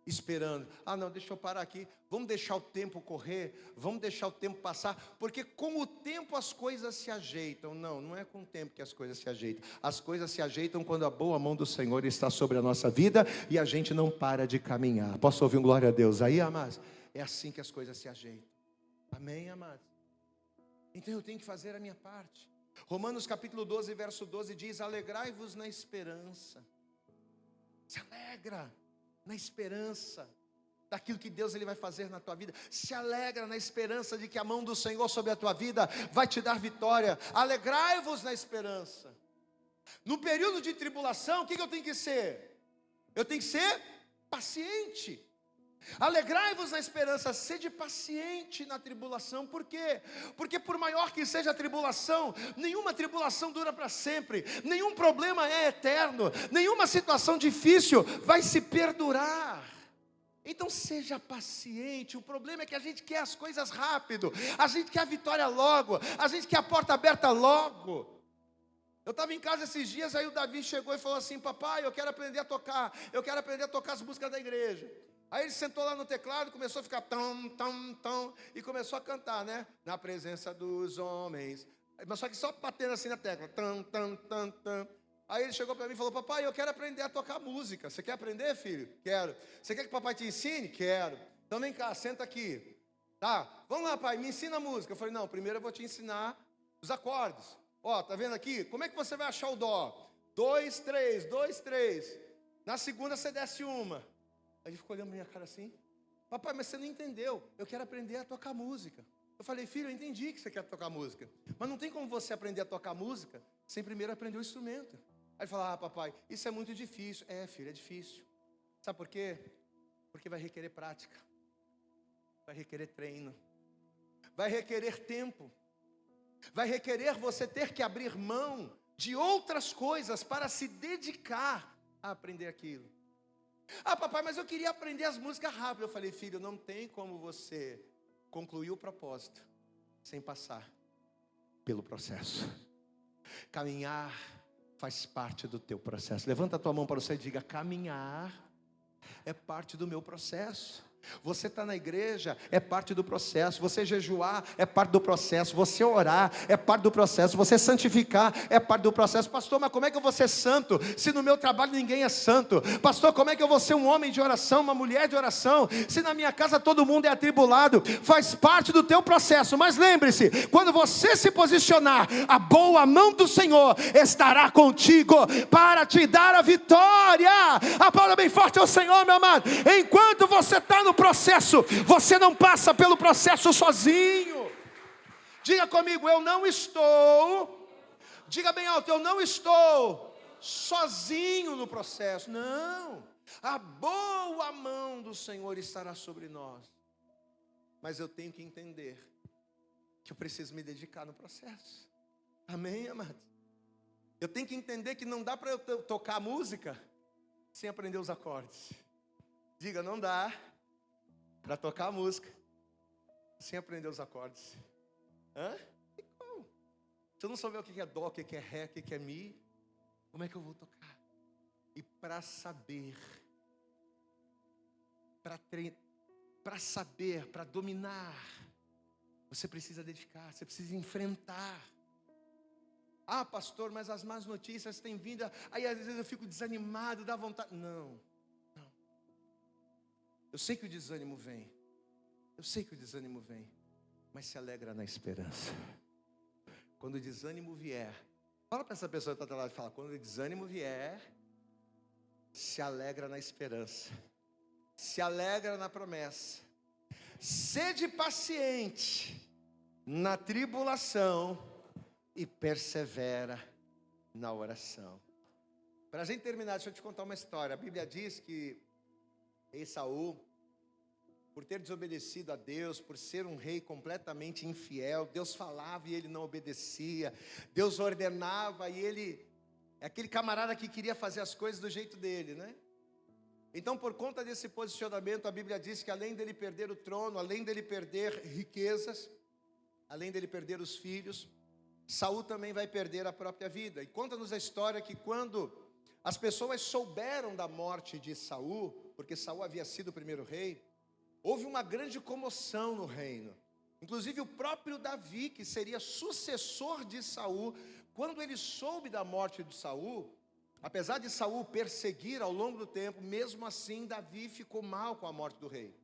esperando, não, deixa eu parar aqui, vamos deixar o tempo correr, vamos deixar o tempo passar, porque com o tempo as coisas se ajeitam. Não é com o tempo que as coisas se ajeitam. As coisas se ajeitam quando a boa mão do Senhor está sobre a nossa vida e a gente não para de caminhar. Posso ouvir um glória a Deus aí, amados? É assim que as coisas se ajeitam. Amém, amados? Então eu tenho que fazer a minha parte. Romanos capítulo 12, verso 12 diz: alegrai-vos na esperança. Se alegra na esperança daquilo que Deus ele vai fazer na tua vida. Se alegra na esperança de que a mão do Senhor sobre a tua vida vai te dar vitória. Alegrai-vos na esperança. No período de tribulação, o que eu tenho que ser? Eu tenho que ser paciente. Alegrai-vos na esperança, sede paciente na tribulação. Por quê? Porque por maior que seja a tribulação, nenhuma tribulação dura para sempre, nenhum problema é eterno, nenhuma situação difícil vai se perdurar. Então seja paciente. O problema é que a gente quer as coisas rápido, a gente quer a vitória logo, a gente quer a porta aberta logo. Eu estava em casa esses dias, aí o Davi chegou e falou assim: papai, eu quero aprender a tocar as músicas da igreja. Aí ele sentou lá no teclado, começou a ficar tão, e começou a cantar, né? Na presença dos homens. Mas só que só batendo assim na tecla, tam. Aí ele chegou para mim e falou: papai, eu quero aprender a tocar música. Você quer aprender, filho? Quero. Você quer que o papai te ensine? Quero. Então vem cá, senta aqui. Tá, vamos lá, pai, me ensina a música. Eu falei: não, primeiro eu vou te ensinar os acordes. Ó, tá vendo aqui? Como é que você vai achar o dó? 2, 3, 2, 3. Na segunda você desce uma. Aí ele ficou olhando pra minha cara assim: papai, mas você não entendeu, eu quero aprender a tocar música. Eu falei: filho, eu entendi que você quer tocar música, mas não tem como você aprender a tocar música sem primeiro aprender o instrumento. Aí ele falou: papai, isso é muito difícil. É, filho, é difícil. Sabe por quê? Porque vai requerer prática, vai requerer treino, vai requerer tempo, vai requerer você ter que abrir mão de outras coisas para se dedicar a aprender aquilo. Papai, mas eu queria aprender as músicas rápido. Eu falei: filho, não tem como você concluir o propósito sem passar pelo processo. Caminhar faz parte do teu processo. Levanta a tua mão para você e diga: caminhar é parte do meu processo. Você está na igreja, é parte do processo. Você jejuar é parte do processo. Você orar é parte do processo. Você santificar é parte do processo. Pastor, mas como é que eu vou ser santo se no meu trabalho ninguém é santo? Pastor, como é que eu vou ser um homem de oração, uma mulher de oração, se na minha casa todo mundo é atribulado? Faz parte do teu processo. Mas lembre-se, quando você se posicionar, a boa mão do Senhor estará contigo para te dar a vitória. Aplauda bem forte ao Senhor, meu amado. Enquanto você está no processo, você não passa pelo processo sozinho. Diga comigo, eu não estou, diga bem alto, eu não estou sozinho no processo. Não, a boa mão do Senhor estará sobre nós. Mas eu tenho que entender que eu preciso me dedicar no processo. Amém, amado? Eu tenho que entender que não dá para eu tocar música sem aprender os acordes. Diga, não dá para tocar a música sem aprender os acordes. E como? Se eu não souber o que é dó, o que é ré, o que é mi, como é que eu vou tocar? E para saber, para saber, para dominar, você precisa dedicar, você precisa enfrentar. Ah, pastor, mas as más notícias têm vindo, aí às vezes eu fico desanimado, dá vontade. Não. Eu sei que o desânimo vem. Mas se alegra na esperança. Quando o desânimo vier, fala para essa pessoa que está do lado e fala, quando o desânimo vier, se alegra na esperança. Se alegra na promessa. Sede paciente na tribulação e persevera na oração. Para a gente terminar, deixa eu te contar uma história. A Bíblia diz que Esaú, por ter desobedecido a Deus, por ser um rei completamente infiel, Deus falava e ele não obedecia, Deus ordenava e ele, é aquele camarada que queria fazer as coisas do jeito dele, né? Então, por conta desse posicionamento, a Bíblia diz que além dele perder o trono, além dele perder riquezas, além dele perder os filhos, Saul também vai perder a própria vida. E conta-nos a história que quando as pessoas souberam da morte de Saul, porque Saul havia sido o primeiro rei, houve uma grande comoção no reino. Inclusive o próprio Davi, que seria sucessor de Saul, quando ele soube da morte de Saul, apesar de Saul perseguir ao longo do tempo, mesmo assim Davi ficou mal com a morte do rei.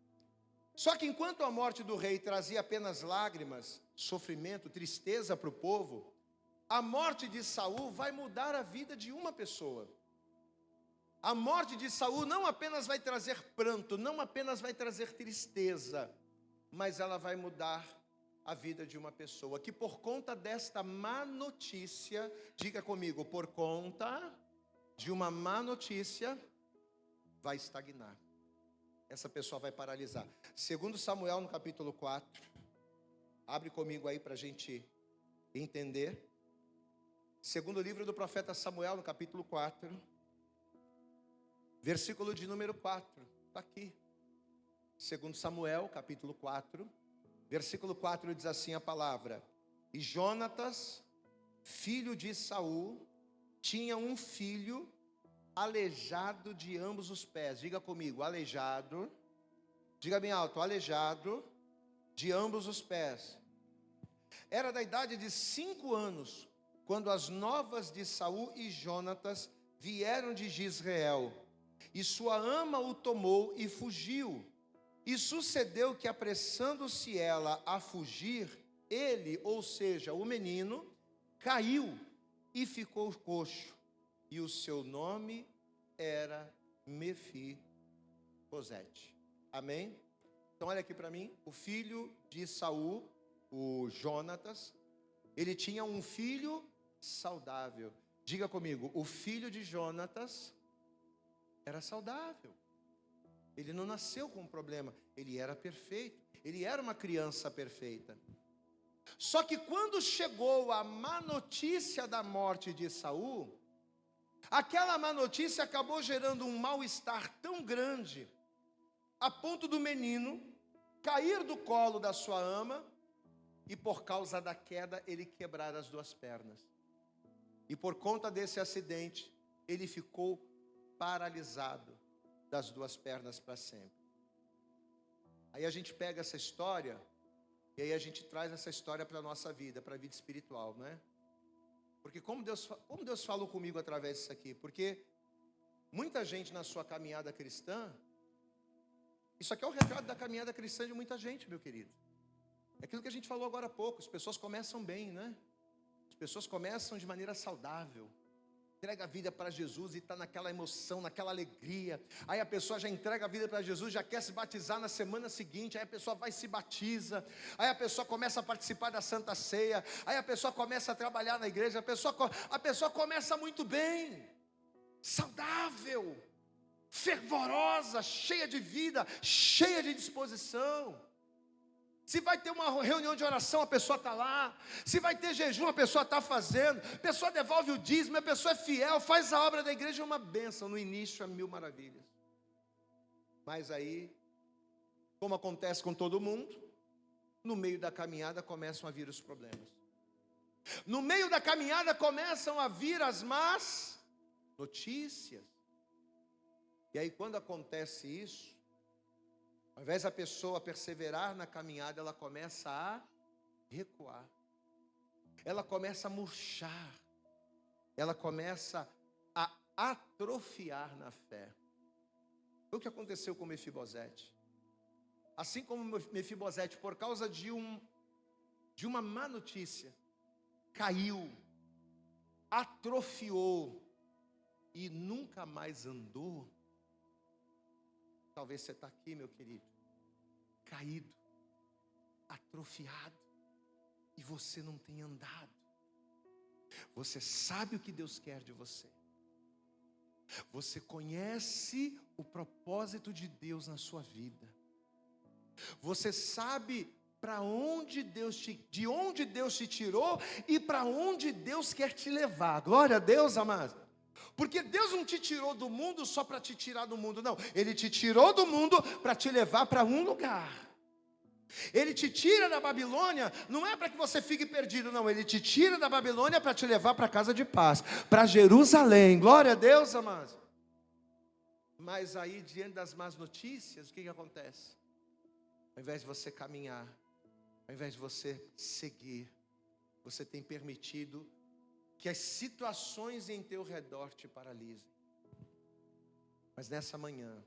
Só que enquanto a morte do rei trazia apenas lágrimas, sofrimento, tristeza para o povo, a morte de Saul vai mudar a vida de uma pessoa. A morte de Saul não apenas vai trazer pranto, não apenas vai trazer tristeza, mas ela vai mudar a vida de uma pessoa, que por conta desta má notícia, diga comigo, por conta de uma má notícia, vai estagnar. Essa pessoa vai paralisar. Segundo Samuel no capítulo 4, abre comigo aí para a gente entender. Segundo livro do profeta Samuel no capítulo 4, versículo de número 4, está aqui. Segundo Samuel, capítulo 4, versículo 4 diz assim a palavra: E Jonatas, filho de Saul, tinha um filho aleijado de ambos os pés. Diga comigo, aleijado. Diga bem alto, aleijado de ambos os pés. Era da idade de 5 anos, quando as novas de Saul e Jonatas vieram de Jezreel. E sua ama o tomou e fugiu. E sucedeu que, apressando-se ela a fugir, ele, ou seja, o menino, caiu e ficou coxo. E o seu nome era Mefibosete. Amém? Então olha aqui para mim, o filho de Saul, o Jonatas, ele tinha um filho saudável. Diga comigo, o filho de Jonatas era saudável. Ele não nasceu com um problema, ele era perfeito, ele era uma criança perfeita. Só que quando chegou a má notícia da morte de Saul, aquela má notícia acabou gerando um mal-estar tão grande, a ponto do menino cair do colo da sua ama, e por causa da queda ele quebrar as 2 pernas. E por conta desse acidente, ele ficou paralisado das 2 pernas para sempre. Aí a gente pega essa história, e aí a gente traz essa história para a nossa vida, para a vida espiritual, não é? Porque como Deus falou comigo através disso aqui? Porque muita gente na sua caminhada cristã, isso aqui é o retrato da caminhada cristã de muita gente, meu querido. É aquilo que a gente falou agora há pouco, as pessoas começam bem, né? As pessoas começam de maneira saudável, entrega a vida para Jesus e está naquela emoção, naquela alegria. Aí a pessoa já entrega a vida para Jesus, já quer se batizar na semana seguinte. Aí a pessoa vai e se batiza. Aí a pessoa começa a participar da Santa Ceia. Aí a pessoa começa a trabalhar na igreja. A pessoa começa muito bem, saudável, fervorosa, cheia de vida, cheia de disposição. Se vai ter uma reunião de oração, a pessoa está lá. Se vai ter jejum, a pessoa está fazendo. A pessoa devolve o dízimo, a pessoa é fiel, faz a obra da igreja, é uma bênção. No início é 1000 maravilhas. Mas aí, como acontece com todo mundo, no meio da caminhada começam a vir os problemas. No meio da caminhada começam a vir as más notícias. E aí quando acontece isso, ao invés da pessoa perseverar na caminhada, ela começa a recuar. Ela começa a murchar. Ela começa a atrofiar na fé. Foi o que aconteceu com Mefibosete. Assim como Mefibosete, por causa de uma má notícia, caiu, atrofiou e nunca mais andou. Talvez você está aqui, meu querido, caído, atrofiado, e você não tem andado. Você sabe o que Deus quer de você. Você conhece o propósito de Deus na sua vida. Você sabe de onde Deus te tirou e para onde Deus quer te levar. Glória a Deus, amado. Porque Deus não te tirou do mundo só para te tirar do mundo, não. Ele te tirou do mundo para te levar para um lugar. Ele te tira da Babilônia, não é para que você fique perdido, não. Ele te tira da Babilônia para te levar para a casa de paz, para Jerusalém. Glória a Deus, amados. Mas aí, diante das más notícias, o que acontece? Ao invés de você caminhar, ao invés de você seguir, você tem permitido que as situações em teu redor te paralisem. Mas nessa manhã,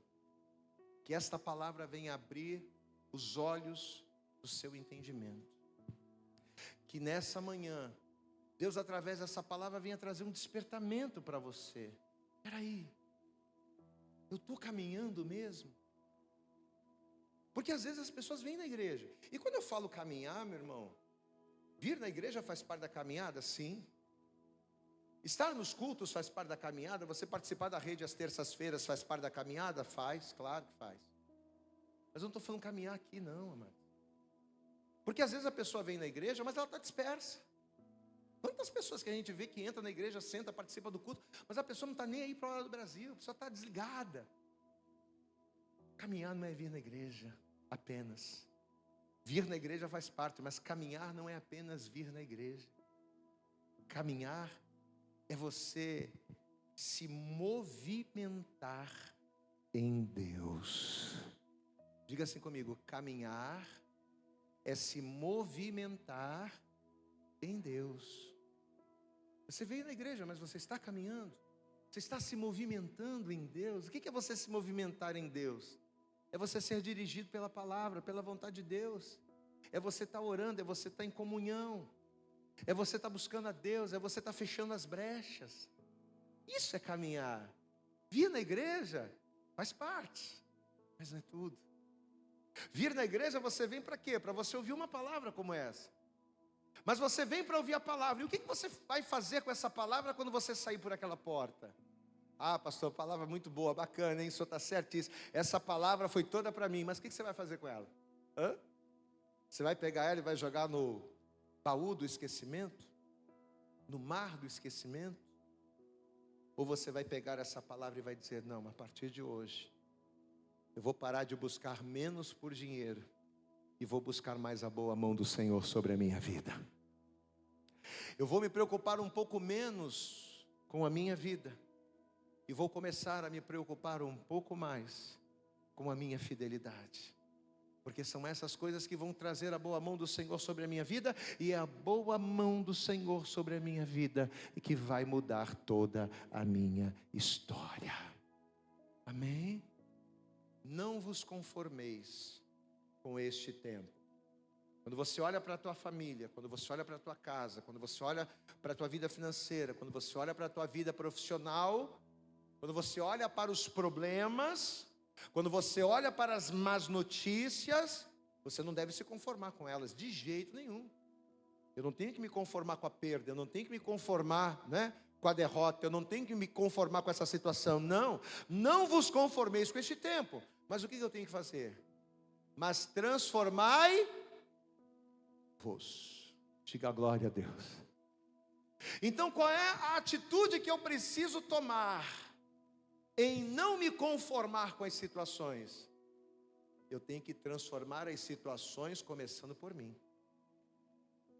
que esta palavra venha abrir os olhos do seu entendimento. Que nessa manhã, Deus através dessa palavra venha trazer um despertamento para você. Espera aí, eu estou caminhando mesmo? Porque às vezes as pessoas vêm na igreja. E quando eu falo caminhar, meu irmão, vir na igreja faz parte da caminhada? Sim. Estar nos cultos faz parte da caminhada. Você participar da rede às terças-feiras faz parte da caminhada? Faz, claro que faz. Mas eu não estou falando caminhar aqui não, amado. Porque às vezes a pessoa vem na igreja, mas ela está dispersa. Quantas pessoas que a gente vê que entra na igreja, senta, participa do culto, mas a pessoa não está nem aí para o lado do Brasil, a pessoa está desligada. Caminhar não é vir na igreja apenas. Vir na igreja faz parte, mas caminhar não é apenas vir na igreja. Caminhar é você se movimentar em Deus. Diga assim comigo: caminhar é se movimentar em Deus. Você veio na igreja, mas você está caminhando. Você está se movimentando em Deus. O que é você se movimentar em Deus? É você ser dirigido pela palavra, pela vontade de Deus. É você estar orando, é você estar em comunhão. É você estar buscando a Deus, é você estar fechando as brechas. Isso é caminhar. Vir na igreja faz parte, mas não é tudo. Vir na igreja você vem para quê? Para você ouvir uma palavra como essa. Mas você vem para ouvir a palavra. E o que você vai fazer com essa palavra quando você sair por aquela porta? Ah, pastor, palavra muito boa, bacana, hein? O senhor está certíssimo. Essa palavra foi toda para mim, mas o que você vai fazer com ela? Você vai pegar ela e vai jogar no baú do esquecimento? No mar do esquecimento? Ou você vai pegar essa palavra e vai dizer: não, a partir de hoje eu vou parar de buscar menos por dinheiro e vou buscar mais a boa mão do Senhor sobre a minha vida. Eu vou me preocupar um pouco menos com a minha vida e vou começar a me preocupar um pouco mais com a minha fidelidade. Porque são essas coisas que vão trazer a boa mão do Senhor sobre a minha vida, e é a boa mão do Senhor sobre a minha vida que vai mudar toda a minha história. Amém? Não vos conformeis com este tempo. Quando você olha para a tua família, quando você olha para a tua casa, quando você olha para a tua vida financeira, quando você olha para a tua vida profissional, quando você olha para os problemas, quando você olha para as más notícias, você não deve se conformar com elas, de jeito nenhum. Eu não tenho que me conformar com a perda, eu não tenho que me conformar, com a derrota, eu não tenho que me conformar com essa situação. Não vos conformeis com este tempo. Mas o que eu tenho que fazer? Mas transformai-vos. Diga glória a Deus. Então qual é a atitude que eu preciso tomar em não me conformar com as situações? Eu tenho que transformar as situações começando por mim.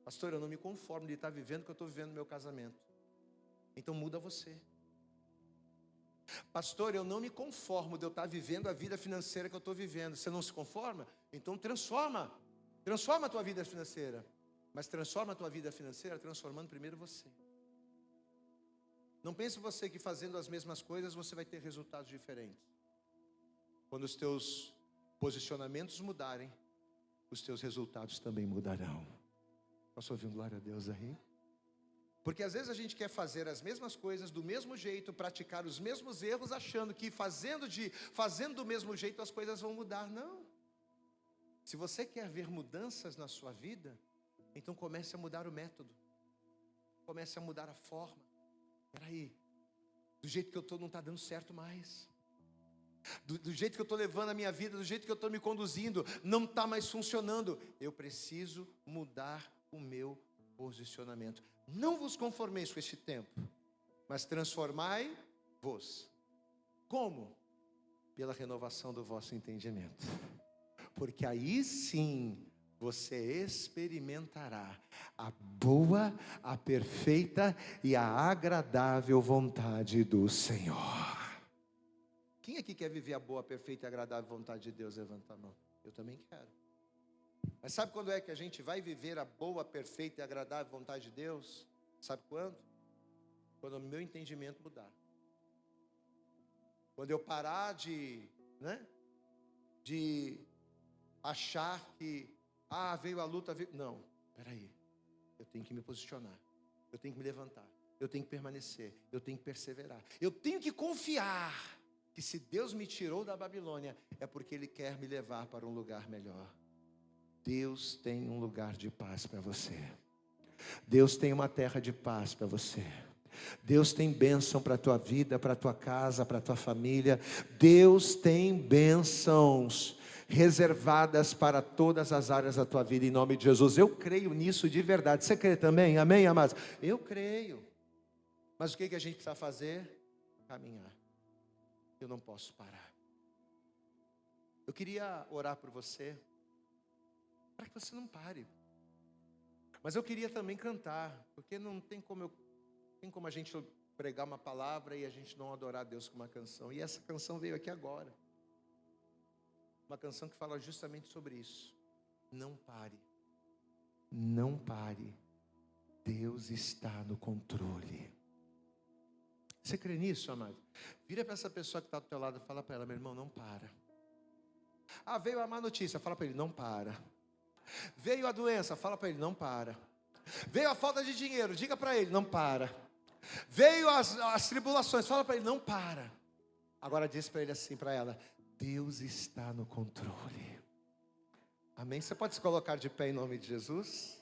Pastor, eu não me conformo de estar vivendo o que eu estou vivendo no meu casamento. Então muda você. Pastor, eu não me conformo de eu estar vivendo a vida financeira que eu estou vivendo. Você não se conforma? Então transforma a tua vida financeira. Mas transforma a tua vida financeira transformando primeiro você. Não pense você que fazendo as mesmas coisas você vai ter resultados diferentes. Quando os teus posicionamentos mudarem, os teus resultados também mudarão. Posso ouvir glória a Deus aí? Porque às vezes a gente quer fazer as mesmas coisas do mesmo jeito, praticar os mesmos erros, achando que fazendo do mesmo jeito as coisas vão mudar. Não. Se você quer ver mudanças na sua vida, então comece a mudar o método. Comece a mudar a forma. Peraí, do jeito que eu estou não está dando certo mais. Do jeito que eu estou levando a minha vida, do jeito que eu estou me conduzindo, não está mais funcionando. Eu preciso mudar o meu posicionamento. Não vos conformeis com este tempo, mas transformai-vos. Como? Pela renovação do vosso entendimento. Porque aí sim você experimentará a boa, a perfeita e a agradável vontade do Senhor. Quem aqui quer viver a boa, perfeita e agradável vontade de Deus? Levanta a mão. Eu também quero. Mas sabe quando é que a gente vai viver a boa, perfeita e agradável vontade de Deus? Sabe quando? Quando o meu entendimento mudar. Quando eu parar de achar que, veio a luta, não, peraí, eu tenho que me posicionar, eu tenho que me levantar, eu tenho que permanecer, eu tenho que perseverar, eu tenho que confiar que se Deus me tirou da Babilônia, é porque Ele quer me levar para um lugar melhor. Deus tem um lugar de paz para você. Deus tem uma terra de paz para você. Deus tem bênção para a tua vida, para a tua casa, para a tua família. Deus tem bênçãos reservadas para todas as áreas da tua vida, em nome de Jesus. Eu creio nisso de verdade. Você crê também? Amém, amados? Eu creio. Mas o que a gente precisa fazer? Caminhar. Eu não posso parar. Eu queria orar por você, para que você não pare. Mas eu queria também cantar, porque não tem como a gente pregar uma palavra e a gente não adorar a Deus com uma canção. E essa canção veio aqui agora. Uma canção que fala justamente sobre isso. Não pare. Não pare. Deus está no controle. Você crê nisso, amado? Vira para essa pessoa que está do teu lado e fala para ela: meu irmão, não para. Veio a má notícia, fala para ele: não para. Veio a doença, fala para ele: não para. Veio a falta de dinheiro, diga para ele: não para. Veio as tribulações, fala para ele: não para. Agora diz para ele assim, para ela: Deus está no controle. Amém? Você pode se colocar de pé em nome de Jesus?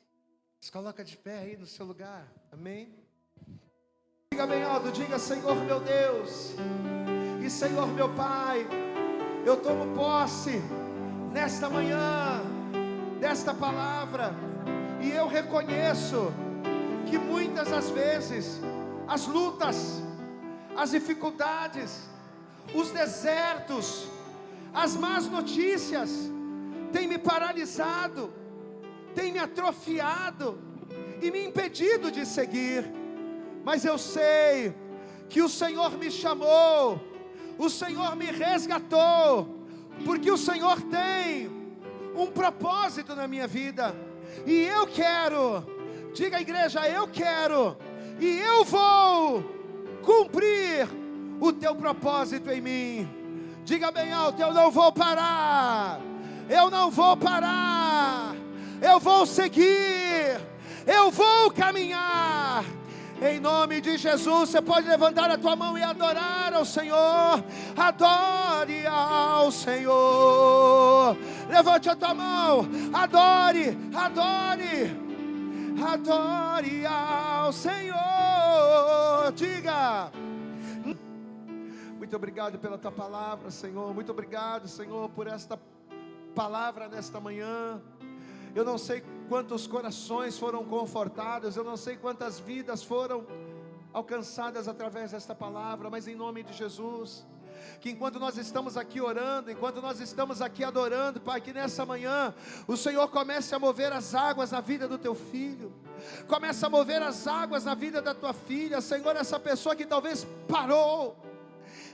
Se coloca de pé aí no seu lugar. Amém? Diga bem alto, diga: Senhor meu Deus e Senhor meu Pai, eu tomo posse nesta manhã desta palavra, e eu reconheço que muitas das vezes as lutas, as dificuldades, os desertos, as más notícias têm me paralisado, têm me atrofiado e me impedido de seguir. Mas eu sei que o Senhor me chamou, o Senhor me resgatou, porque o Senhor tem um propósito na minha vida. E eu quero, diga, igreja, eu quero, e eu vou cumprir o teu propósito em mim. Diga bem alto: eu não vou parar, eu não vou parar, eu vou seguir, eu vou caminhar. Em nome de Jesus, você pode levantar a tua mão e adorar ao Senhor. Adore ao Senhor. Levante a tua mão, adore, adore, adore ao Senhor. Diga: muito obrigado pela tua palavra, Senhor. Muito obrigado, Senhor, por esta palavra nesta manhã. Eu não sei quantos corações foram confortados, eu não sei quantas vidas foram alcançadas através desta palavra, mas em nome de Jesus, que enquanto nós estamos aqui orando, enquanto nós estamos aqui adorando, Pai, que nessa manhã o Senhor comece a mover as águas na vida do teu filho, comece a mover as águas na vida da tua filha, Senhor. Essa pessoa que talvez parou,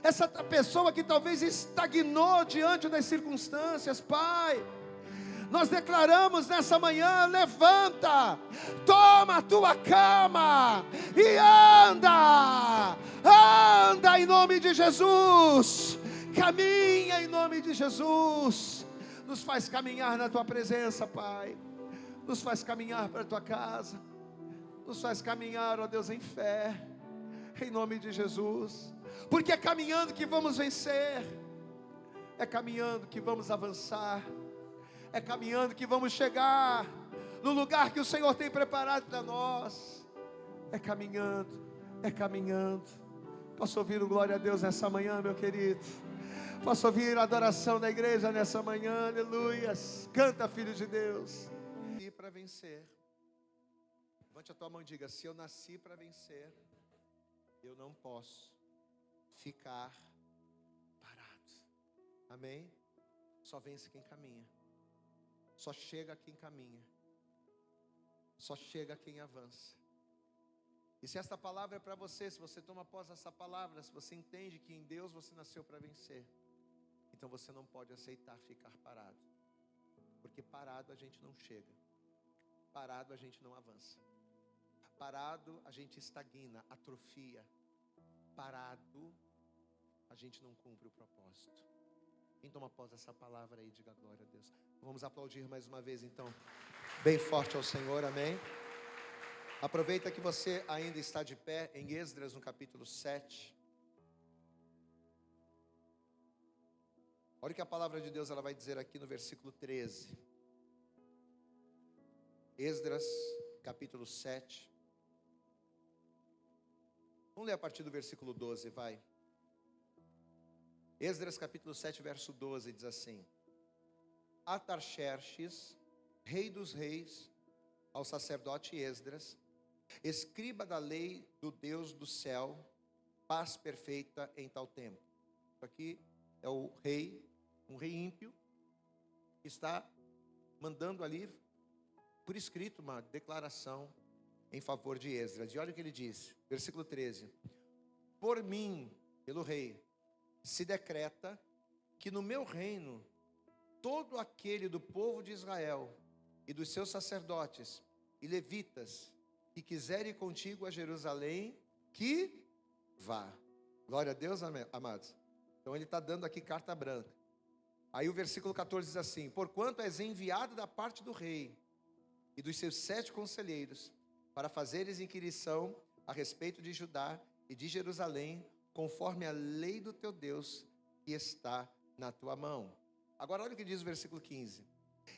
essa pessoa que talvez estagnou diante das circunstâncias, Pai, nós declaramos nessa manhã: levanta, toma a tua cama e anda, anda em nome de Jesus, caminha em nome de Jesus. Nos faz caminhar na tua presença, Pai, nos faz caminhar para a tua casa, nos faz caminhar, ó Deus, em fé, em nome de Jesus, porque é caminhando que vamos vencer, é caminhando que vamos avançar, é caminhando que vamos chegar no lugar que o Senhor tem preparado para nós. É caminhando, é caminhando. Posso ouvir o glória a Deus nessa manhã, meu querido? Posso ouvir a adoração da igreja nessa manhã? Aleluias. Canta, filho de Deus. Nasci para vencer. Levante a tua mão e diga: se eu nasci para vencer, eu não posso ficar parado. Amém? Só vence quem caminha. Só chega quem caminha, só chega quem avança. E se esta palavra é para você, se você toma posse dessa palavra, se você entende que em Deus você nasceu para vencer, então você não pode aceitar ficar parado, porque parado a gente não chega, parado a gente não avança, parado a gente estagna, atrofia, parado a gente não cumpre o propósito. Quem toma posse dessa palavra aí, diga glória a Deus. Vamos aplaudir mais uma vez então, bem forte ao Senhor, amém? Aproveita que você ainda está de pé em Esdras no capítulo 7. Olha o que a palavra de Deus ela vai dizer aqui no versículo 13. Esdras capítulo 7. Vamos ler a partir do versículo 12, vai. Esdras capítulo 7, verso 12, diz assim: Atarxerxes, rei dos reis, ao sacerdote Esdras, escriba da lei do Deus do céu, paz perfeita em tal tempo. Aqui é o rei, um rei ímpio, que está mandando ali, por escrito, uma declaração em favor de Esdras. E olha o que ele diz, versículo 13: Por mim, pelo rei, se decreta que no meu reino, todo aquele do povo de Israel e dos seus sacerdotes e levitas que quiser ir contigo a Jerusalém, que vá. Glória a Deus, amados. Então ele está dando aqui carta branca. Aí o versículo 14 diz assim: Porquanto és enviado da parte do rei e dos seus 7 conselheiros, para fazeres inquirição a respeito de Judá e de Jerusalém, conforme a lei do teu Deus que está na tua mão. Agora olha o que diz o versículo 15: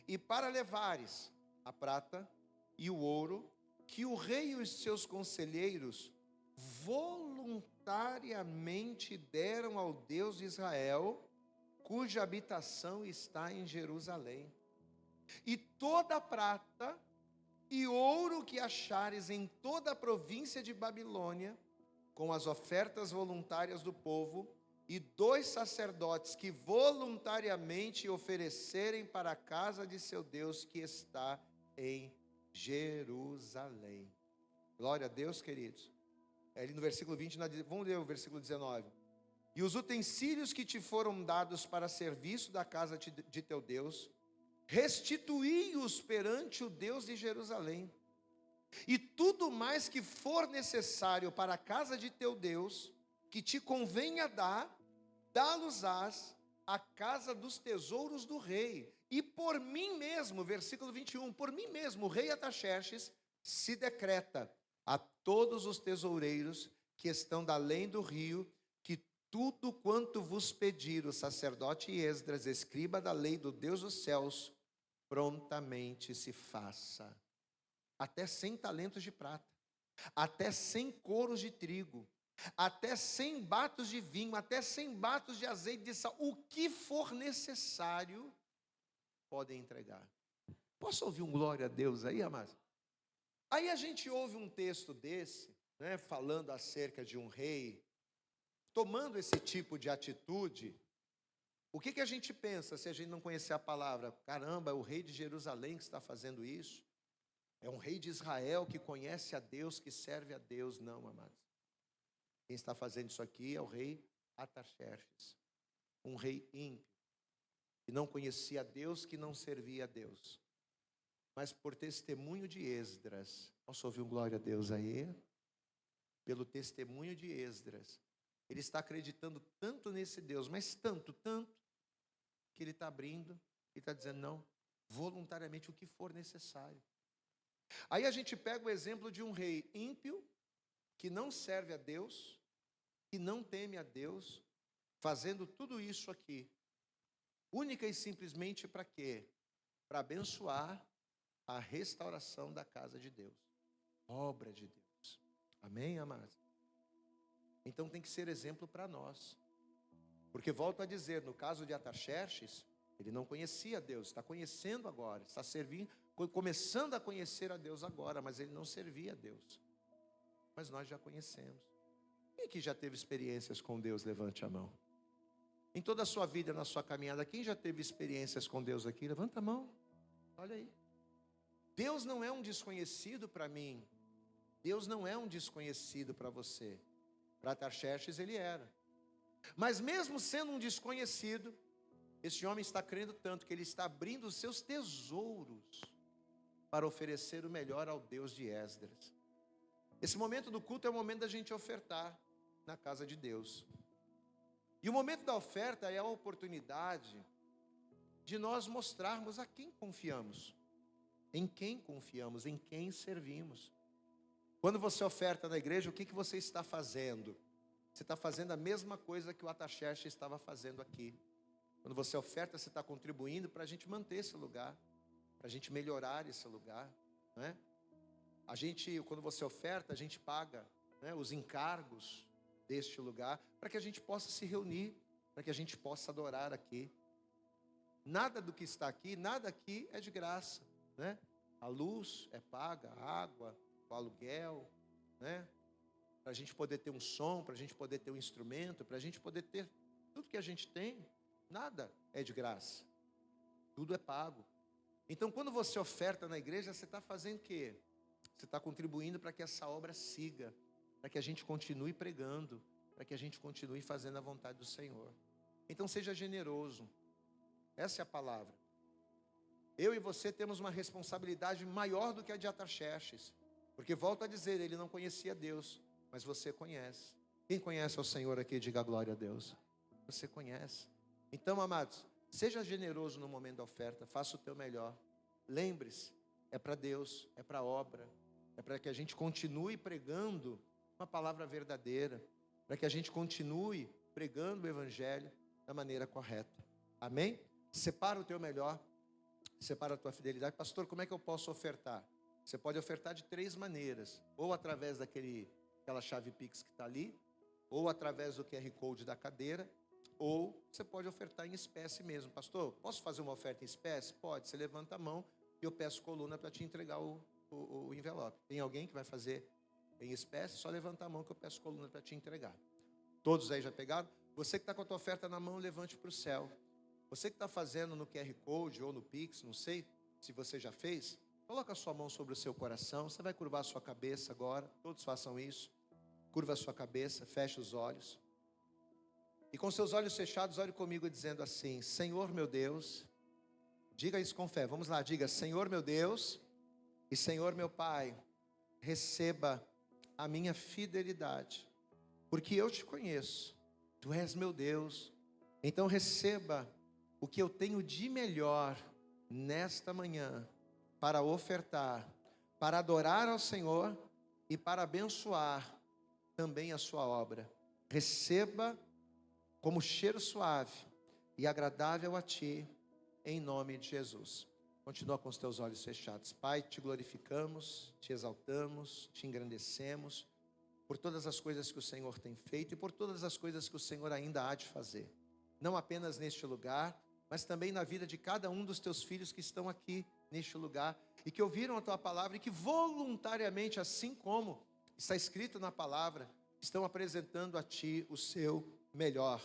E para levares a prata e o ouro, que o rei e os seus conselheiros voluntariamente deram ao Deus de Israel, cuja habitação está em Jerusalém. E toda a prata e ouro que achares em toda a província de Babilônia, com as ofertas voluntárias do povo, e 2 sacerdotes que voluntariamente oferecerem para a casa de seu Deus que está em Jerusalém. Glória a Deus, queridos. Ali no versículo 20, vamos ler o versículo 19. E os utensílios que te foram dados para serviço da casa de teu Deus, restituí-os perante o Deus de Jerusalém. E tudo mais que for necessário para a casa de teu Deus, que te convenha dar, dá-los-ás à casa dos tesouros do rei. E por mim mesmo, versículo 21, por mim mesmo, o rei Artaxerxes, se decreta a todos os tesoureiros que estão da além do rio, que tudo quanto vos pedir o sacerdote Esdras, escriba da lei do Deus dos céus, prontamente se faça. Até 100 talentos de prata, até 100 coros de trigo, até 100 batos de vinho, até 100 batos de azeite de sal, o que for necessário, podem entregar. Posso ouvir um glória a Deus aí, amados? Aí a gente ouve um texto desse, né, falando acerca de um rei, tomando esse tipo de atitude. O que a gente pensa se a gente não conhecer a palavra? Caramba, é o rei de Jerusalém que está fazendo isso. É um rei de Israel que conhece a Deus, que serve a Deus. Não, amados. Quem está fazendo isso aqui é o rei Artaxerxes, um rei ímpio, que não conhecia a Deus, que não servia a Deus. Mas por testemunho de Esdras, posso ouvir um glória a Deus aí? Pelo testemunho de Esdras, ele está acreditando tanto nesse Deus, mas tanto, que ele está abrindo e está dizendo, não, voluntariamente o que for necessário. Aí a gente pega o exemplo de um rei ímpio, que não serve a Deus, que não teme a Deus, fazendo tudo isso aqui, única e simplesmente para quê? Para abençoar a restauração da casa de Deus, obra de Deus. Amém, amados? Então tem que ser exemplo para nós. Porque volto a dizer, no caso de Artaxerxes, ele não conhecia Deus, está conhecendo agora, está servindo, começando a conhecer a Deus agora, mas ele não servia a Deus. Mas nós já conhecemos. Quem aqui já teve experiências com Deus? Levante a mão. Em toda a sua vida, na sua caminhada, quem já teve experiências com Deus aqui? Levanta a mão. Olha aí. Deus não é um desconhecido para mim. Deus não é um desconhecido para você. Para Artaxerxes ele era. Mas mesmo sendo um desconhecido, esse homem está crendo tanto que ele está abrindo os seus tesouros para oferecer o melhor ao Deus de Esdras. Esse momento do culto é o momento da gente ofertar na casa de Deus. E o momento da oferta é a oportunidade de nós mostrarmos a quem confiamos, em quem servimos. Quando você oferta na igreja, o que você está fazendo? Você está fazendo a mesma coisa que o Artaxerxes estava fazendo aqui. Quando você oferta, você está contribuindo para a gente manter esse lugar, para a gente melhorar esse lugar, né? Quando você oferta, a gente paga, né, os encargos deste lugar, para que a gente possa se reunir, para que a gente possa adorar aqui. Nada do que está aqui, nada aqui é de graça, né? A luz é paga, a água, o aluguel, né? Para a gente poder ter um som, para a gente poder ter um instrumento, para a gente poder ter tudo que a gente tem, nada é de graça. Tudo é pago. Então, quando você oferta na igreja, você está fazendo o quê? Você está contribuindo para que essa obra siga, para que a gente continue pregando, para que a gente continue fazendo a vontade do Senhor. Então, seja generoso. Essa é a palavra. Eu e você temos uma responsabilidade maior do que a de Artaxerxes, porque volto a dizer, ele não conhecia Deus, mas você conhece. Quem conhece ao Senhor aqui, diga glória a Deus. Você conhece. Então, amados, seja generoso no momento da oferta, faça o teu melhor. Lembre-se, é para Deus, é para a obra, é para que a gente continue pregando uma palavra verdadeira, para que a gente continue pregando o Evangelho da maneira correta. Amém? Separa o teu melhor, separa a tua fidelidade. Pastor, como é que eu posso ofertar? Você pode ofertar de 3 maneiras, ou através daquela chave Pix que está ali, ou através do QR Code da cadeira, ou você pode ofertar em espécie mesmo. Pastor, posso fazer uma oferta em espécie? Pode, você levanta a mão e eu peço coluna para te entregar o envelope. Tem alguém que vai fazer em espécie? Só levanta a mão que eu peço coluna para te entregar. Todos aí já pegaram? Você que está com a tua oferta na mão, levante para o céu. Você que está fazendo no QR Code ou no Pix, não sei se você já fez, coloca a sua mão sobre o seu coração. Você vai curvar a sua cabeça agora. Todos façam isso. Curva a sua cabeça, feche os olhos. E com seus olhos fechados, ore comigo dizendo assim: Senhor meu Deus, Diga isso com fé. Vamos lá, diga: Senhor meu Deus e Senhor meu Pai, receba a minha fidelidade, porque eu te conheço, tu és meu Deus. Então receba o que eu tenho de melhor nesta manhã para ofertar, para adorar ao Senhor e para abençoar também a sua obra. Receba como cheiro suave e agradável a ti, em nome de Jesus. Continua com os teus olhos fechados. Pai, te glorificamos, te exaltamos, te engrandecemos por todas as coisas que o Senhor tem feito e por todas as coisas que o Senhor ainda há de fazer. Não apenas neste lugar, mas também na vida de cada um dos teus filhos que estão aqui neste lugar e que ouviram a tua palavra e que voluntariamente, assim como está escrito na palavra, estão apresentando a ti o seu melhor.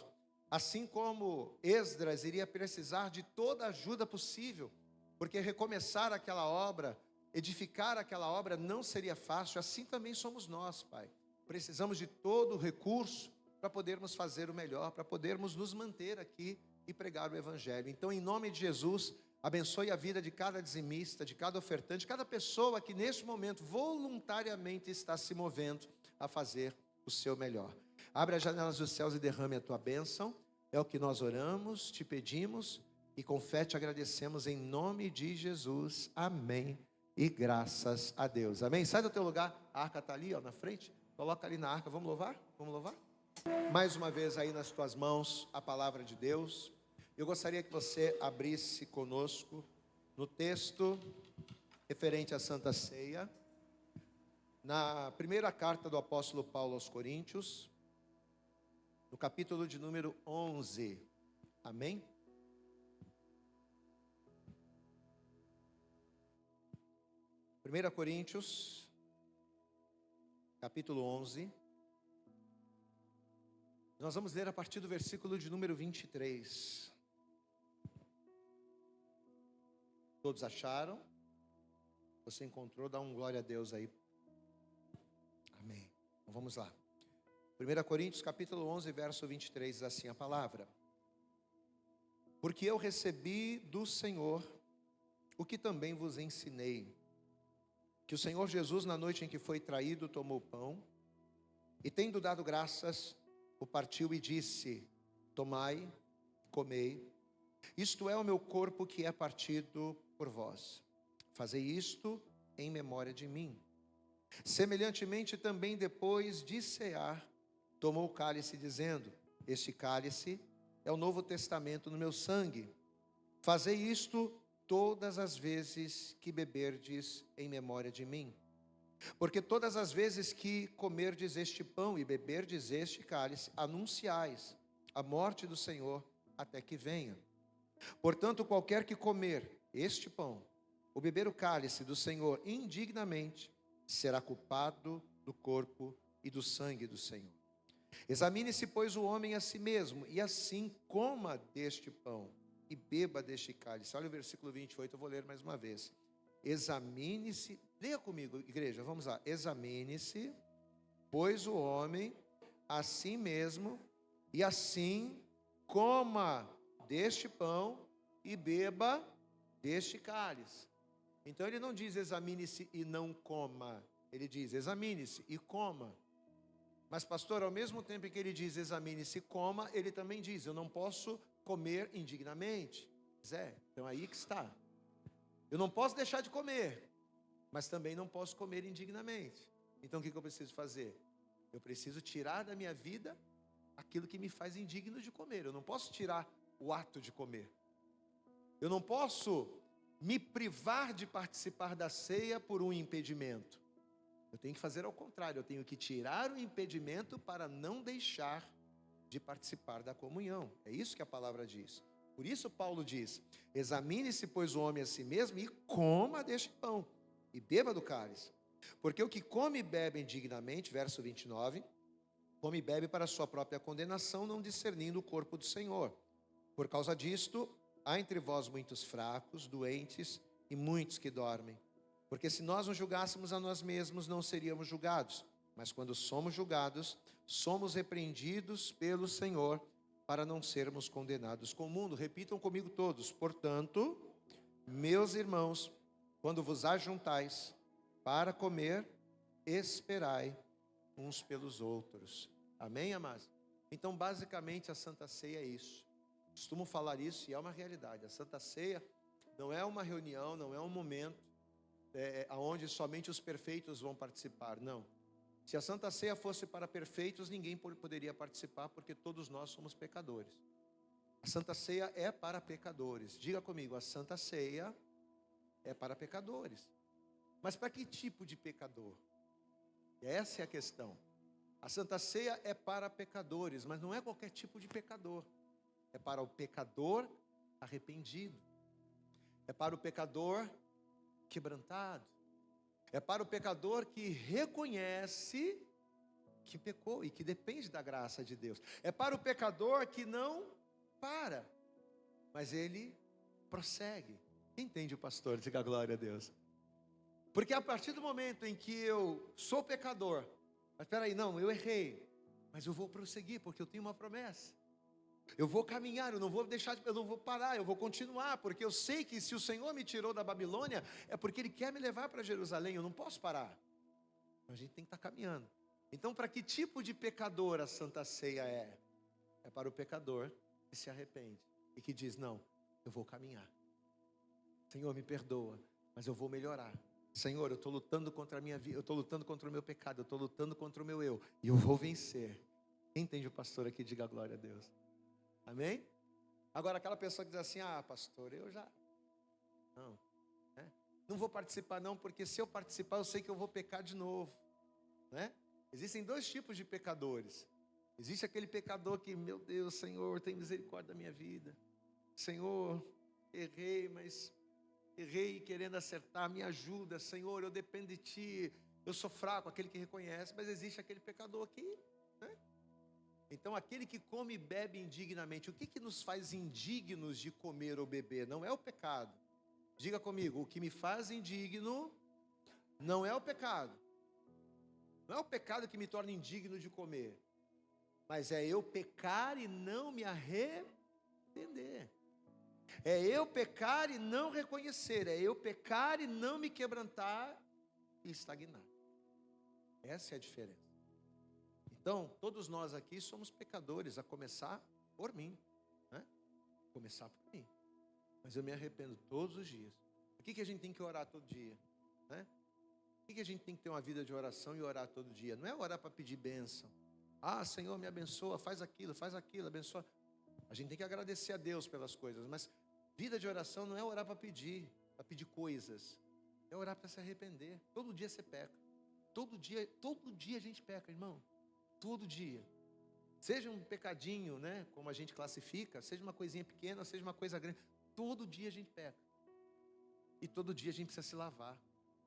Assim como Esdras iria precisar de toda a ajuda possível, porque recomeçar aquela obra, edificar aquela obra não seria fácil, assim também somos nós, Pai. Precisamos de todo o recurso para podermos fazer o melhor, para podermos nos manter aqui e pregar o Evangelho. Então, em nome de Jesus, abençoe a vida de cada dizimista, de cada ofertante, cada pessoa que neste momento voluntariamente está se movendo a fazer o seu melhor. Abre as janelas dos céus e derrame a tua bênção. É o que nós oramos, te pedimos e com fé te agradecemos em nome de Jesus. Amém. E graças a Deus. Amém. Sai do teu lugar. A arca está ali, ó, na frente. Coloca ali na arca. Vamos louvar? Vamos louvar? Mais uma vez aí nas tuas mãos a palavra de Deus. Eu gostaria que você abrisse conosco no texto referente à Santa Ceia, na primeira carta do apóstolo Paulo aos Coríntios, no capítulo de número 11. Amém? Primeira Coríntios, capítulo 11. Nós vamos ler a partir do versículo de número 23. Todos acharam? Você encontrou? Dá um glória a Deus aí. Amém. Então vamos lá. 1 Coríntios capítulo 11, verso 23, diz assim a palavra: Porque eu recebi do Senhor o que também vos ensinei, que o Senhor Jesus, na noite em que foi traído, tomou o pão, e tendo dado graças, o partiu e disse: Tomai, comei, isto é o meu corpo que é partido por vós. Fazei isto em memória de mim. Semelhantemente também depois de cear, tomou o cálice dizendo: Este cálice é o novo testamento no meu sangue. Fazei isto todas as vezes que beberdes em memória de mim. Porque todas as vezes que comerdes este pão e beberdes este cálice, anunciais a morte do Senhor até que venha. Portanto, qualquer que comer este pão, ou beber o cálice do Senhor indignamente, será culpado do corpo e do sangue do Senhor. Examine-se, pois, o homem a si mesmo, e assim coma deste pão e beba deste cálice. Olha o versículo 28, eu vou ler mais uma vez. Examine-se, leia comigo, igreja, vamos lá. Examine-se, pois, o homem a si mesmo, e assim coma deste pão e beba deste cálice. Então ele não diz examine-se e não coma, ele diz examine-se e coma. Mas pastor, ao mesmo tempo que ele diz examine-se e coma, ele também diz: eu não posso comer indignamente. Então aí que está. Eu não posso deixar de comer, mas também não posso comer indignamente. Então o que eu preciso fazer? Eu preciso tirar da minha vida aquilo que me faz indigno de comer. Eu não posso tirar o ato de comer. Eu não posso me privar de participar da ceia por um impedimento. Eu tenho que fazer ao contrário, eu tenho que tirar o impedimento para não deixar de participar da comunhão. É isso que a palavra diz. Por isso Paulo diz: examine-se, pois, o homem a si mesmo e coma deste pão e beba do cálice. Porque o que come e bebe indignamente, verso 29, come e bebe para a sua própria condenação, não discernindo o corpo do Senhor. Por causa disto, há entre vós muitos fracos, doentes e muitos que dormem. Porque se nós nos julgássemos a nós mesmos, não seríamos julgados. Mas quando somos julgados, somos repreendidos pelo Senhor, para não sermos condenados com o mundo. Repitam comigo todos. Portanto, meus irmãos, quando vos ajuntais para comer, esperai uns pelos outros. Amém, amados? Então, basicamente, a Santa Ceia é isso. Costumo falar isso e é uma realidade. A Santa Ceia não é uma reunião, não é um momento onde somente os perfeitos vão participar, não. Se a Santa Ceia fosse para perfeitos, ninguém poderia participar, porque todos nós somos pecadores. A Santa Ceia é para pecadores. Diga comigo, a Santa Ceia é para pecadores. Mas para que tipo de pecador? Essa é a questão. A Santa Ceia é para pecadores, mas não é qualquer tipo de pecador. É para o pecador arrependido. É para o pecador quebrantado. É para o pecador que reconhece que pecou e que depende da graça de Deus. É para o pecador que não para, mas ele prossegue. Entende o pastor? Diga glória a Deus. Porque a partir do momento em que eu sou pecador, mas espera aí, não, eu errei, mas eu vou prosseguir porque eu tenho uma promessa. Eu vou caminhar, eu não vou deixar, eu não vou parar, eu vou continuar, porque eu sei que se o Senhor me tirou da Babilônia, é porque Ele quer me levar para Jerusalém, eu não posso parar. A gente tem que estar caminhando. Então, para que tipo de pecador a Santa Ceia é? É para o pecador que se arrepende e que diz, não, eu vou caminhar. Senhor, me perdoa, mas eu vou melhorar. Senhor, eu estou lutando contra a minha vida, eu estou lutando contra o meu pecado, eu estou lutando contra o meu eu, e eu vou vencer. Quem entende o pastor aqui, diga glória a Deus. Amém? Agora, aquela pessoa que diz assim, pastor, eu já... Não, né? Não vou participar não, porque se eu participar, eu sei que eu vou pecar de novo, né? Existem dois tipos de pecadores. Existe aquele pecador que, meu Deus, Senhor, tem misericórdia da minha vida. Senhor, errei, mas errei querendo acertar, me ajuda, Senhor, eu dependo de Ti. Eu sou fraco, aquele que reconhece, mas existe aquele pecador aqui, né? Então, aquele que come e bebe indignamente, o que nos faz indignos de comer ou beber? Não é o pecado. Diga comigo, o que me faz indigno não é o pecado. Não é o pecado que me torna indigno de comer, mas é eu pecar e não me arrepender. É eu pecar e não reconhecer, é eu pecar e não me quebrantar e estagnar. Essa é a diferença. Então, todos nós aqui somos pecadores, a começar por mim, né? Começar por mim. Mas eu me arrependo todos os dias. Por que a gente tem que orar todo dia, né? Por que a gente tem que ter uma vida de oração e orar todo dia? Não é orar para pedir bênção. Senhor, me abençoa, faz aquilo, abençoa. A gente tem que agradecer a Deus pelas coisas, mas vida de oração não é orar para pedir coisas. É orar para se arrepender. Todo dia você peca. Todo dia a gente peca, irmão. Todo dia. Seja um pecadinho, né, como a gente classifica, seja uma coisinha pequena, seja uma coisa grande. Todo dia a gente peca. E todo dia a gente precisa se lavar.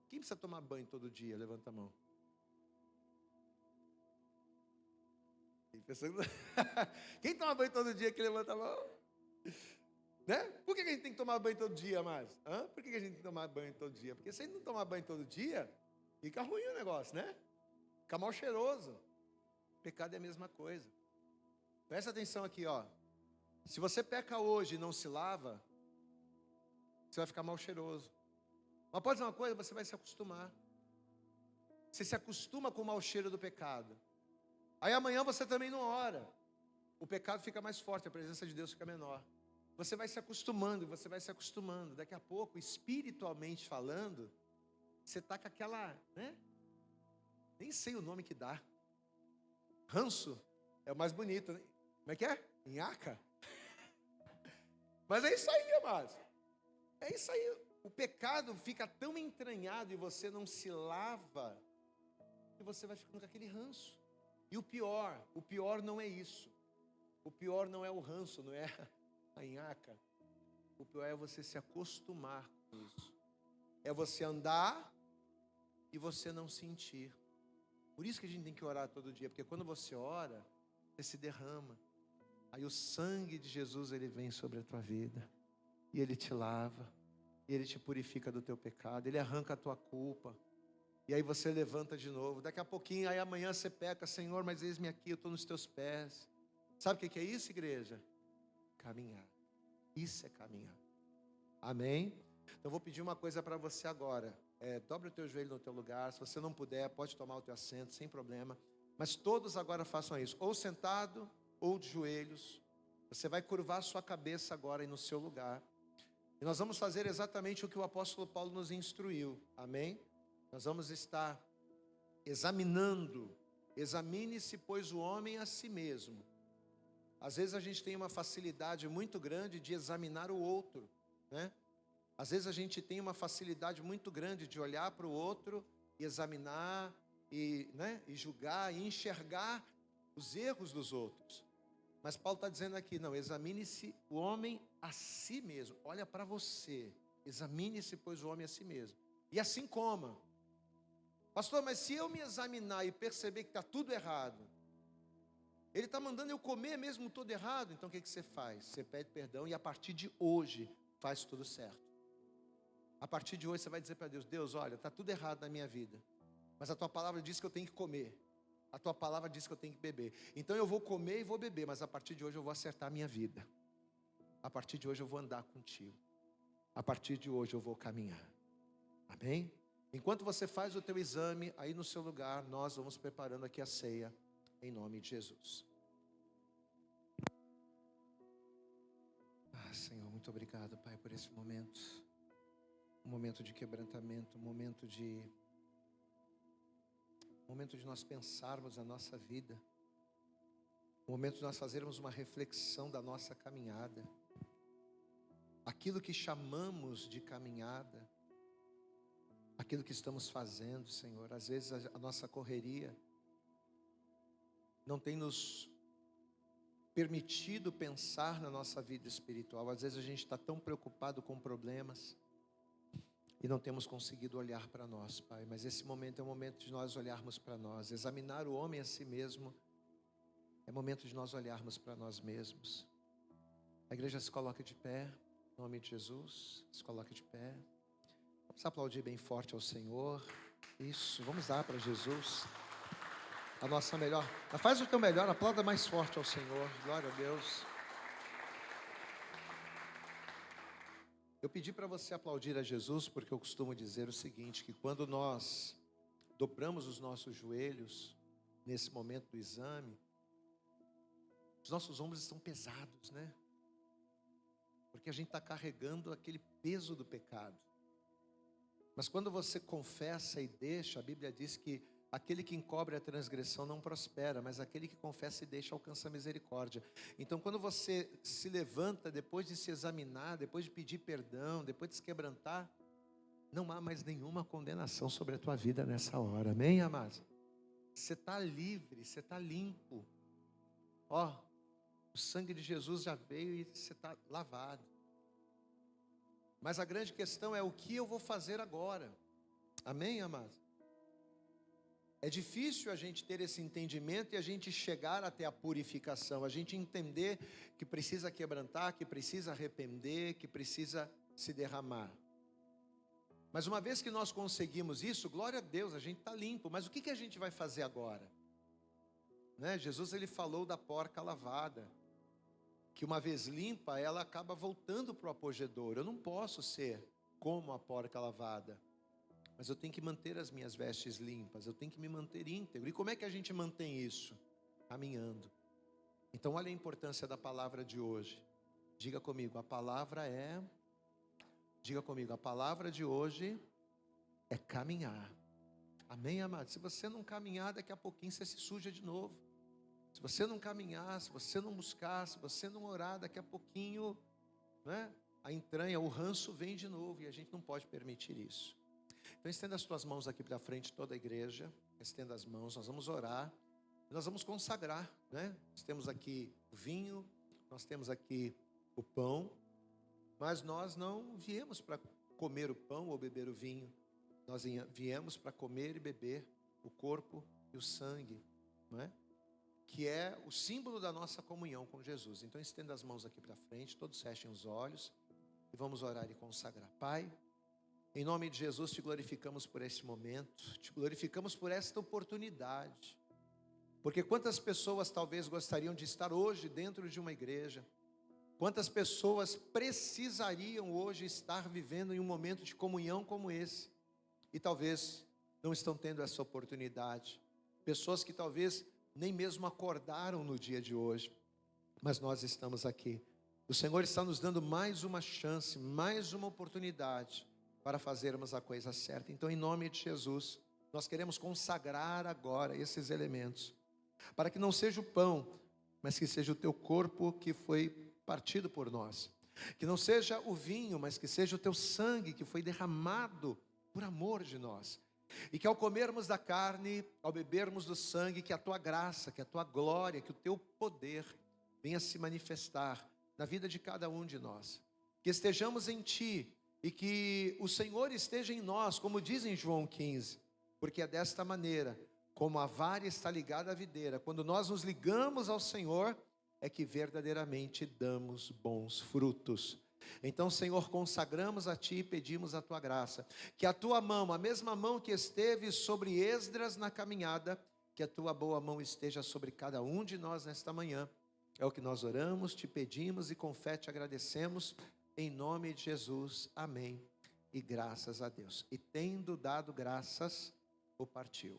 Quem precisa tomar banho todo dia? Levanta a mão. Quem toma banho todo dia que levanta a mão? Né? Por que a gente tem que tomar banho todo dia, Márcio? Por que a gente tem que tomar banho todo dia? Porque se a gente não tomar banho todo dia, fica ruim o negócio, né? Fica mal cheiroso. Pecado é a mesma coisa. Presta atenção aqui, ó. Se você peca hoje e não se lava, você vai ficar mal cheiroso. Mas pode ser uma coisa, você vai se acostumar. Você se acostuma com o mau cheiro do pecado. Aí amanhã você também não ora. O pecado fica mais forte, a presença de Deus fica menor. Você vai se acostumando, você vai se acostumando. Daqui a pouco, espiritualmente falando, você está com aquela, né? Nem sei o nome que dá. Ranço é o mais bonito, né? Como é que é? Nhaca? Mas é isso aí, amados. É isso aí. O pecado fica tão entranhado e você não se lava, que você vai ficando com aquele ranço. E o pior não é isso. O pior não é o ranço, não é a nhaca. O pior é você se acostumar com isso. É você andar e você não sentir. Por isso que a gente tem que orar todo dia, porque quando você ora, você se derrama. Aí o sangue de Jesus, ele vem sobre a tua vida. E ele te lava. E ele te purifica do teu pecado. Ele arranca a tua culpa. E aí você levanta de novo. Daqui a pouquinho, aí amanhã você peca. Senhor, mas eis-me aqui, eu estou nos teus pés. Sabe o que é isso, igreja? Caminhar. Isso é caminhar. Amém? Então eu vou pedir uma coisa para você agora. Dobre o teu joelho no teu lugar. Se você não puder, pode tomar o teu assento, sem problema. Mas todos agora façam isso, ou sentado, ou de joelhos. Você vai curvar a sua cabeça agora aí no seu lugar. E nós vamos fazer exatamente o que o apóstolo Paulo nos instruiu. Amém? Nós vamos estar examinando. Examine-se, pois, o homem a si mesmo. Às vezes a gente tem uma facilidade muito grande de examinar o outro, né? Às vezes a gente tem uma facilidade muito grande de olhar para o outro e examinar, e julgar, e enxergar os erros dos outros. Mas Paulo está dizendo aqui, não, examine-se o homem a si mesmo. Olha para você, examine-se, pois, o homem a si mesmo. E assim coma. Pastor, mas se eu me examinar e perceber que está tudo errado, ele está mandando eu comer mesmo tudo errado, então o que você faz? Você pede perdão e a partir de hoje faz tudo certo. A partir de hoje você vai dizer para Deus, Deus, olha, está tudo errado na minha vida, mas a tua palavra diz que eu tenho que comer, a tua palavra diz que eu tenho que beber, então eu vou comer e vou beber, mas a partir de hoje eu vou acertar a minha vida, a partir de hoje eu vou andar contigo, a partir de hoje eu vou caminhar, amém? Enquanto você faz o teu exame aí no seu lugar, nós vamos preparando aqui a ceia, em nome de Jesus. Senhor, muito obrigado, Pai, por esse momento. Um momento de quebrantamento, um momento de nós pensarmos a nossa vida. Um momento de nós fazermos uma reflexão da nossa caminhada. Aquilo que chamamos de caminhada. Aquilo que estamos fazendo, Senhor. Às vezes a nossa correria não tem nos permitido pensar na nossa vida espiritual. Às vezes a gente está tão preocupado com problemas e não temos conseguido olhar para nós, Pai. Mas esse momento é o momento de nós olharmos para nós. Examinar o homem a si mesmo é momento de nós olharmos para nós mesmos. A igreja se coloca de pé, em nome de Jesus. Se coloca de pé. Vamos aplaudir bem forte ao Senhor. Isso, vamos dar para Jesus a nossa melhor. Faz o teu melhor, aplauda mais forte ao Senhor. Glória a Deus. Eu pedi para você aplaudir a Jesus porque eu costumo dizer o seguinte, que quando nós dobramos os nossos joelhos nesse momento do exame, os nossos ombros estão pesados, né? Porque a gente está carregando aquele peso do pecado. Mas quando você confessa e deixa, a Bíblia diz que aquele que encobre a transgressão não prospera, mas aquele que confessa e deixa alcança a misericórdia. Então quando você se levanta, depois de se examinar, depois de pedir perdão, depois de se quebrantar, não há mais nenhuma condenação sobre a tua vida nessa hora, amém, amados? Você está livre, você está limpo. O sangue de Jesus já veio e você está lavado. Mas a grande questão é o que eu vou fazer agora, amém, amados? É difícil a gente ter esse entendimento e a gente chegar até a purificação, a gente entender que precisa quebrantar, que precisa arrepender, que precisa se derramar. Mas uma vez que nós conseguimos isso, glória a Deus, a gente está limpo. Mas o que a gente vai fazer agora? Jesus ele falou da porca lavada, que uma vez limpa, ela acaba voltando para o apogedouro. Eu não posso ser como a porca lavada. Mas eu tenho que manter as minhas vestes limpas, eu tenho que me manter íntegro. E como é que a gente mantém isso? Caminhando. Então olha a importância da palavra de hoje. Diga comigo, a palavra de hoje é caminhar. Amém, amado? Se você não caminhar, daqui a pouquinho você se suja de novo. Se você não caminhar, se você não buscar, se você não orar, daqui a pouquinho, a entranha, o ranço vem de novo e a gente não pode permitir isso. Então estenda as tuas mãos aqui para frente, toda a igreja, estenda as mãos, nós vamos orar, nós vamos consagrar, Nós temos aqui o vinho, nós temos aqui o pão, mas nós não viemos para comer o pão ou beber o vinho, nós viemos para comer e beber o corpo e o sangue, que é o símbolo da nossa comunhão com Jesus. Então estenda as mãos aqui para frente, todos fechem os olhos e vamos orar e consagrar. Pai, em nome de Jesus, te glorificamos por esse momento, te glorificamos por esta oportunidade, porque quantas pessoas talvez gostariam de estar hoje dentro de uma igreja, Quantas pessoas precisariam hoje estar vivendo em um momento de comunhão como esse, e talvez não estão tendo essa oportunidade. Pessoas que talvez nem mesmo acordaram no dia de hoje, mas nós estamos aqui. O Senhor está nos dando mais uma chance, mais uma oportunidade para fazermos a coisa certa. Então, em nome de Jesus, nós queremos consagrar agora esses elementos, para que não seja o pão, mas que seja o teu corpo que foi partido por nós. Que não seja o vinho, mas que seja o teu sangue que foi derramado por amor de nós. E que ao comermos da carne, ao bebermos do sangue, que a tua graça, que a tua glória, que o teu poder venha se manifestar na vida de cada um de nós. Que estejamos em ti e que o Senhor esteja em nós, como diz em João 15. Porque é desta maneira, como a vara está ligada à videira, quando nós nos ligamos ao Senhor, é que verdadeiramente damos bons frutos. Então, Senhor, consagramos a Ti e pedimos a Tua graça, que a Tua mão, a mesma mão que esteve sobre Esdras na caminhada, que a Tua boa mão esteja sobre cada um de nós nesta manhã. É o que nós oramos, Te pedimos e com fé Te agradecemos, em nome de Jesus, amém, e graças a Deus. E tendo dado graças, o partiu.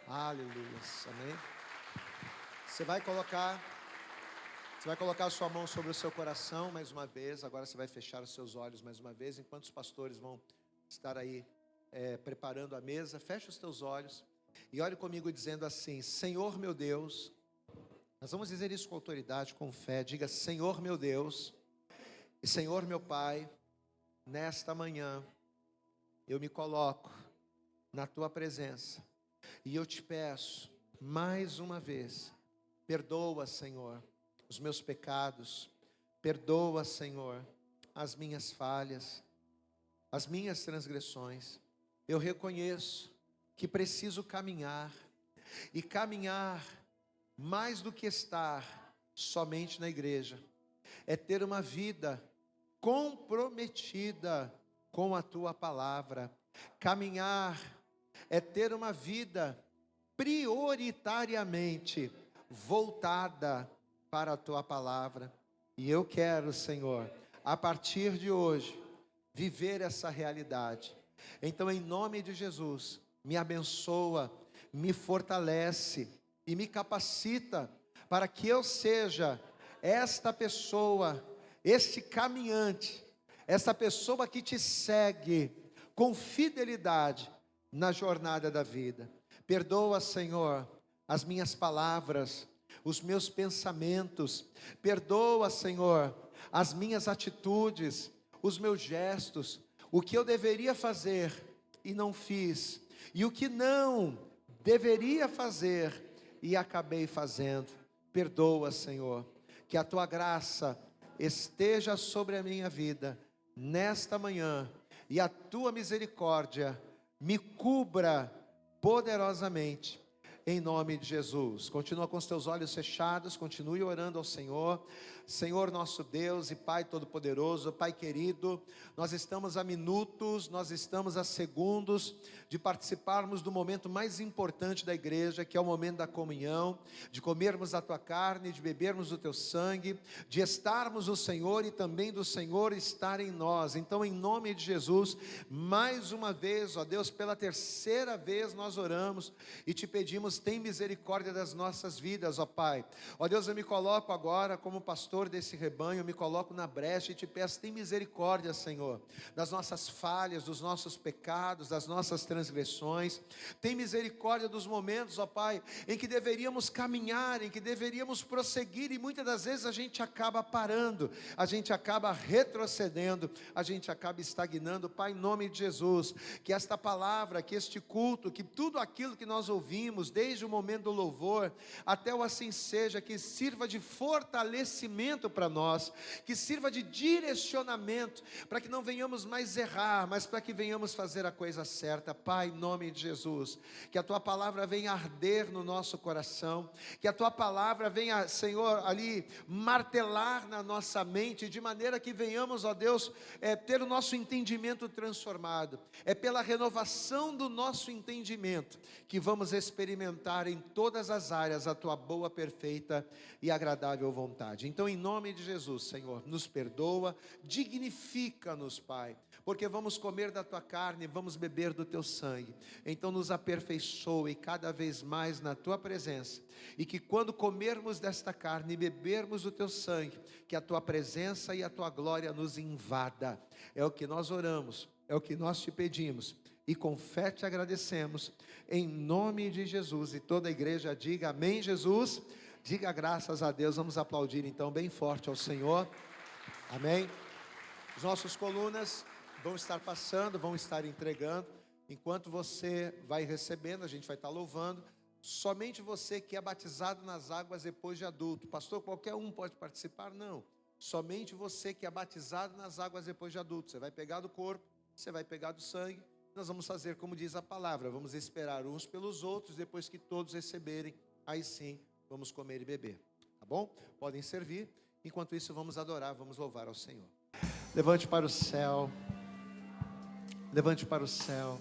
Aleluia, amém. Você vai colocar a sua mão sobre o seu coração mais uma vez. Agora você vai fechar os seus olhos mais uma vez, enquanto os pastores vão estar aí preparando a mesa. Fecha os teus olhos e ore comigo dizendo assim: Senhor meu Deus, nós vamos dizer isso com autoridade, com fé. Diga: Senhor meu Deus e Senhor meu Pai, nesta manhã eu me coloco na Tua presença e eu te peço mais uma vez, perdoa, Senhor, os meus pecados, perdoa, Senhor, as minhas falhas, as minhas transgressões. Eu reconheço que preciso caminhar, e caminhar mais do que estar somente na igreja, é ter uma vida comprometida com a Tua palavra. Caminhar é ter uma vida prioritariamente voltada para a Tua palavra. E eu quero, Senhor, a partir de hoje, viver essa realidade. Então, em nome de Jesus, me abençoa, me fortalece e me capacita para que eu seja esta pessoa, este caminhante, essa pessoa que Te segue com fidelidade na jornada da vida. Perdoa, Senhor, as minhas palavras, os meus pensamentos. Perdoa, Senhor, as minhas atitudes, os meus gestos, o que eu deveria fazer e não fiz, e o que não deveria fazer e acabei fazendo. Perdoa, Senhor, que a Tua graça esteja sobre a minha vida nesta manhã, e a Tua misericórdia me cubra poderosamente, em nome de Jesus. Continua com os teus olhos fechados, continue orando ao Senhor. Senhor nosso Deus e Pai Todo-Poderoso, Pai querido, nós estamos a minutos, nós estamos a segundos de participarmos do momento mais importante da igreja, que é o momento da comunhão, de comermos a Tua carne, de bebermos o Teu sangue, de estarmos o Senhor e também do Senhor estar em nós. Então, em nome de Jesus, mais uma vez, ó Deus, pela terceira vez nós oramos e Te pedimos: tem misericórdia das nossas vidas, ó Pai. Ó Deus, eu me coloco agora como pastor desse rebanho, eu me coloco na brecha e Te peço: tem misericórdia, Senhor, das nossas falhas, dos nossos pecados, das nossas transgressões. Tem misericórdia dos momentos, ó Pai, em que deveríamos caminhar, em que deveríamos prosseguir, e muitas das vezes a gente acaba parando, a gente acaba retrocedendo, a gente acaba estagnando. Pai, em nome de Jesus, que esta palavra, que este culto, que tudo aquilo que nós ouvimos, desde o momento do louvor até o assim seja, que sirva de fortalecimento para nós, que sirva de direcionamento, para que não venhamos mais errar, mas para que venhamos fazer a coisa certa. Pai, em nome de Jesus, que a Tua palavra venha arder no nosso coração, que a Tua palavra venha, Senhor, ali martelar na nossa mente, de maneira que venhamos, ó Deus, ter o nosso entendimento transformado. É pela renovação do nosso entendimento que vamos experimentar experimentar em todas as áreas a tua boa, perfeita e agradável vontade. Então, em nome de Jesus, Senhor, nos perdoa, dignifica-nos, Pai, porque vamos comer da tua carne, vamos beber do teu sangue. Então, nos aperfeiçoe cada vez mais na tua presença, e que quando comermos desta carne e bebermos do teu sangue, que a tua presença e a tua glória nos invada. É o que nós oramos, é o que nós te pedimos, e com fé te agradecemos, em nome de Jesus. E toda a igreja diga amém, Jesus. Diga graças a Deus. Vamos aplaudir então bem forte ao Senhor. Amém. Os nossos colunas vão estar passando, vão estar entregando. Enquanto você vai recebendo, a gente vai estar louvando. Somente você que é batizado nas águas depois de adulto. Pastor, qualquer um pode participar? Não. Somente você que é batizado nas águas depois de adulto. Você vai pegar do corpo, você vai pegar do sangue. Nós vamos fazer como diz a palavra. Vamos esperar uns pelos outros. Depois que todos receberem, aí sim vamos comer e beber. Tá bom? Podem servir. Enquanto isso, vamos adorar, vamos louvar ao Senhor. Levante para o céu. Levante para o céu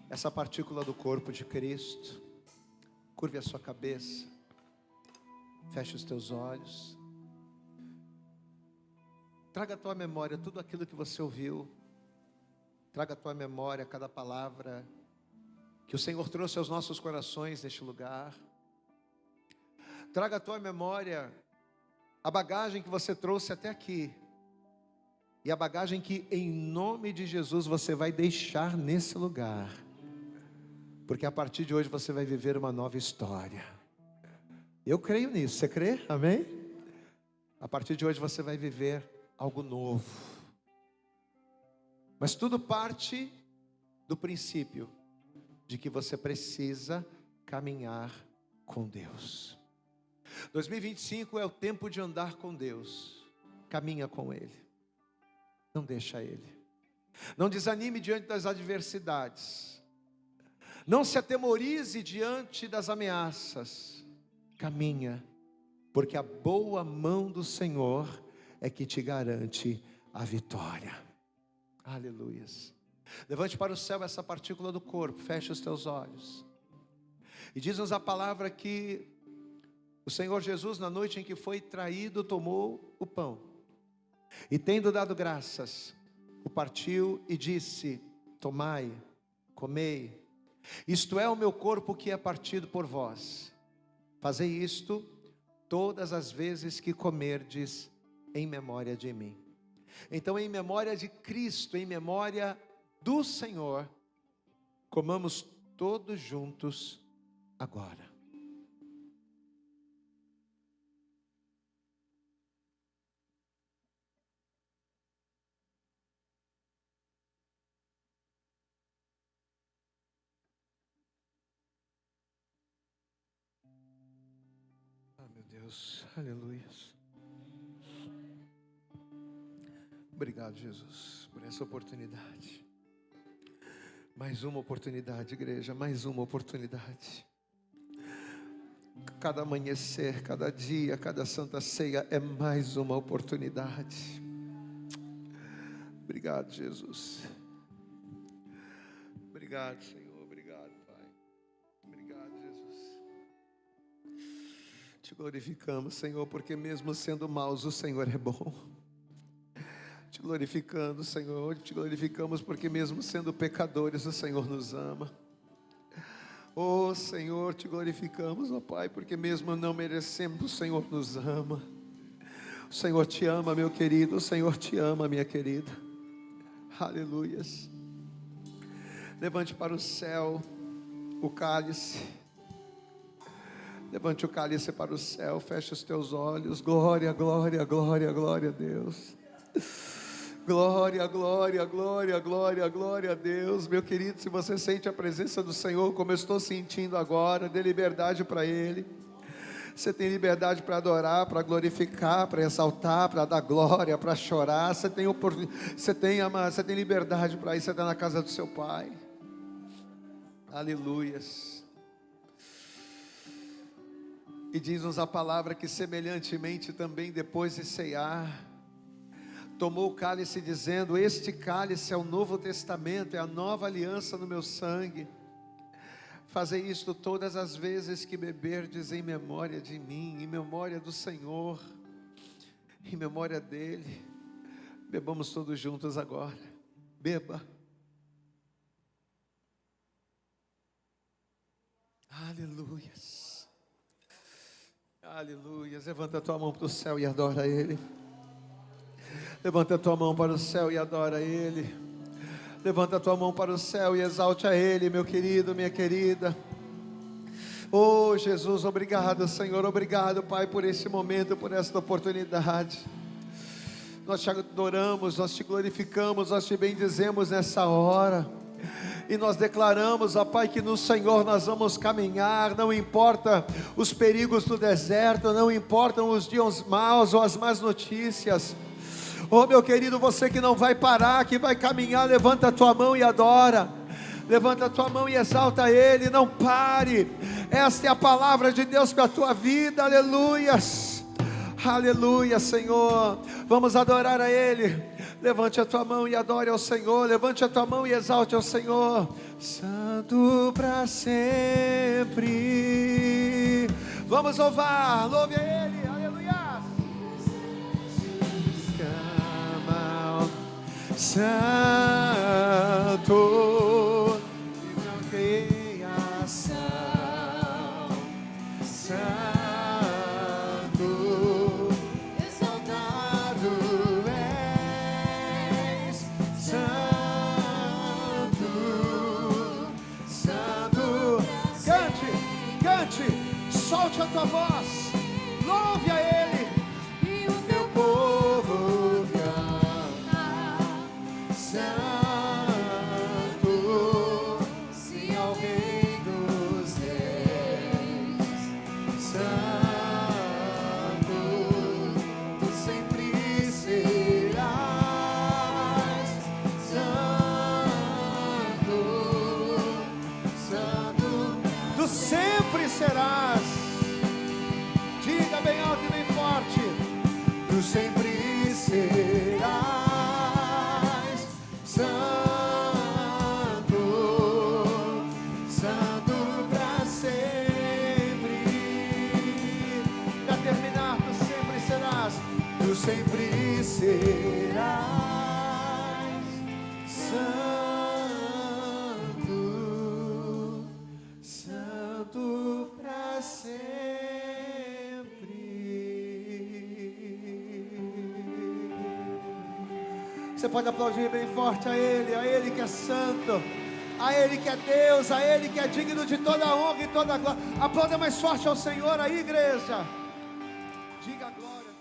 essa partícula do corpo de Cristo. Curve a sua cabeça. Feche os teus olhos. Traga à tua memória tudo aquilo que você ouviu. Traga à tua memória cada palavra que o Senhor trouxe aos nossos corações neste lugar. Traga à tua memória a bagagem que você trouxe até aqui. E a bagagem que em nome de Jesus você vai deixar nesse lugar. Porque a partir de hoje você vai viver uma nova história. Eu creio nisso, você crê? Amém? A partir de hoje você vai viver algo novo. Mas tudo parte do princípio de que você precisa caminhar com Deus. 2025 é o tempo de andar com Deus. Caminha com Ele. Não deixa Ele. Não desanime diante das adversidades. Não se atemorize diante das ameaças. Caminha, porque a boa mão do Senhor é que te garante a vitória. Aleluias. Levante para o céu essa partícula do corpo. Feche os teus olhos. E diz-nos a palavra que o Senhor Jesus, na noite em que foi traído, tomou o pão. E tendo dado graças, o partiu e disse: tomai, comei. Isto é o meu corpo que é partido por vós. Fazei isto todas as vezes que comerdes em memória de mim. Então, em memória de Cristo, em memória do Senhor, comamos todos juntos agora. Ah, meu Deus, aleluia. Obrigado, Jesus, por essa oportunidade. Mais uma oportunidade, igreja, mais uma oportunidade. Cada amanhecer, cada dia, cada santa ceia é mais uma oportunidade. Obrigado, Jesus. Obrigado, Senhor. Obrigado, Pai. Obrigado, Jesus. Te glorificamos, Senhor, porque mesmo sendo maus, o Senhor é bom. Te glorificando, Senhor, te glorificamos porque mesmo sendo pecadores, o Senhor nos ama. Oh, Senhor, te glorificamos, ó Pai, porque mesmo não merecemos, o Senhor nos ama. O Senhor te ama, meu querido, o Senhor te ama, minha querida. Aleluias. Levante para o céu o cálice. Levante o cálice para o céu, feche os teus olhos. Glória, glória, glória, glória a Deus. Glória, glória, glória, glória, glória a Deus. Meu querido, se você sente a presença do Senhor como eu estou sentindo agora, dê liberdade para Ele. Você tem liberdade para adorar, para glorificar, para exaltar, para dar glória, para chorar. Você tem liberdade para isso. Você está na casa do seu Pai. Aleluias. E diz-nos a palavra que semelhantemente também depois de ceiar, tomou o cálice dizendo: este cálice é o novo testamento, é a nova aliança no meu sangue. Fazei isto todas as vezes que beberdes em memória de mim, em memória do Senhor, em memória dEle. Bebamos todos juntos agora. Beba. Aleluias. Aleluias. Levanta a tua mão para o céu e adora Ele. Levanta a tua mão para o céu e adora Ele. Levanta a tua mão para o céu e exalte a Ele, meu querido, minha querida. Oh Jesus, obrigado Senhor, obrigado Pai por esse momento, por esta oportunidade. Nós te adoramos, nós te glorificamos, nós te bendizemos nessa hora. E nós declaramos, ó Pai, que no Senhor nós vamos caminhar, não importa os perigos do deserto, não importam os dias maus ou as más notícias. Oh meu querido, você que não vai parar, que vai caminhar, levanta a tua mão e adora. Levanta a tua mão e exalta Ele, não pare. Esta é a palavra de Deus para a tua vida, aleluias. Aleluia, Senhor. Vamos adorar a Ele. Levante a tua mão e adore ao Senhor. Levante a tua mão e exalte ao Senhor. Santo para sempre. Vamos louvar, louve a Ele, aleluia. Santo, criação, Santo, exaltado és, Santo, Santo. Cante, cante, solte a tua voz, louve a Ele. E o teu povo Santo, sim ao Rei dos Reis, Santo, tu sempre serás, Santo, Santo, tu sempre serás. Diga bem alto e bem forte, tu sempre serás. Tu sempre serás santo, santo para sempre. Você pode aplaudir bem forte a Ele que é santo, a Ele que é Deus, a Ele que é digno de toda a honra e toda a glória. Aplauda mais forte ao Senhor aí, igreja. Diga a glória.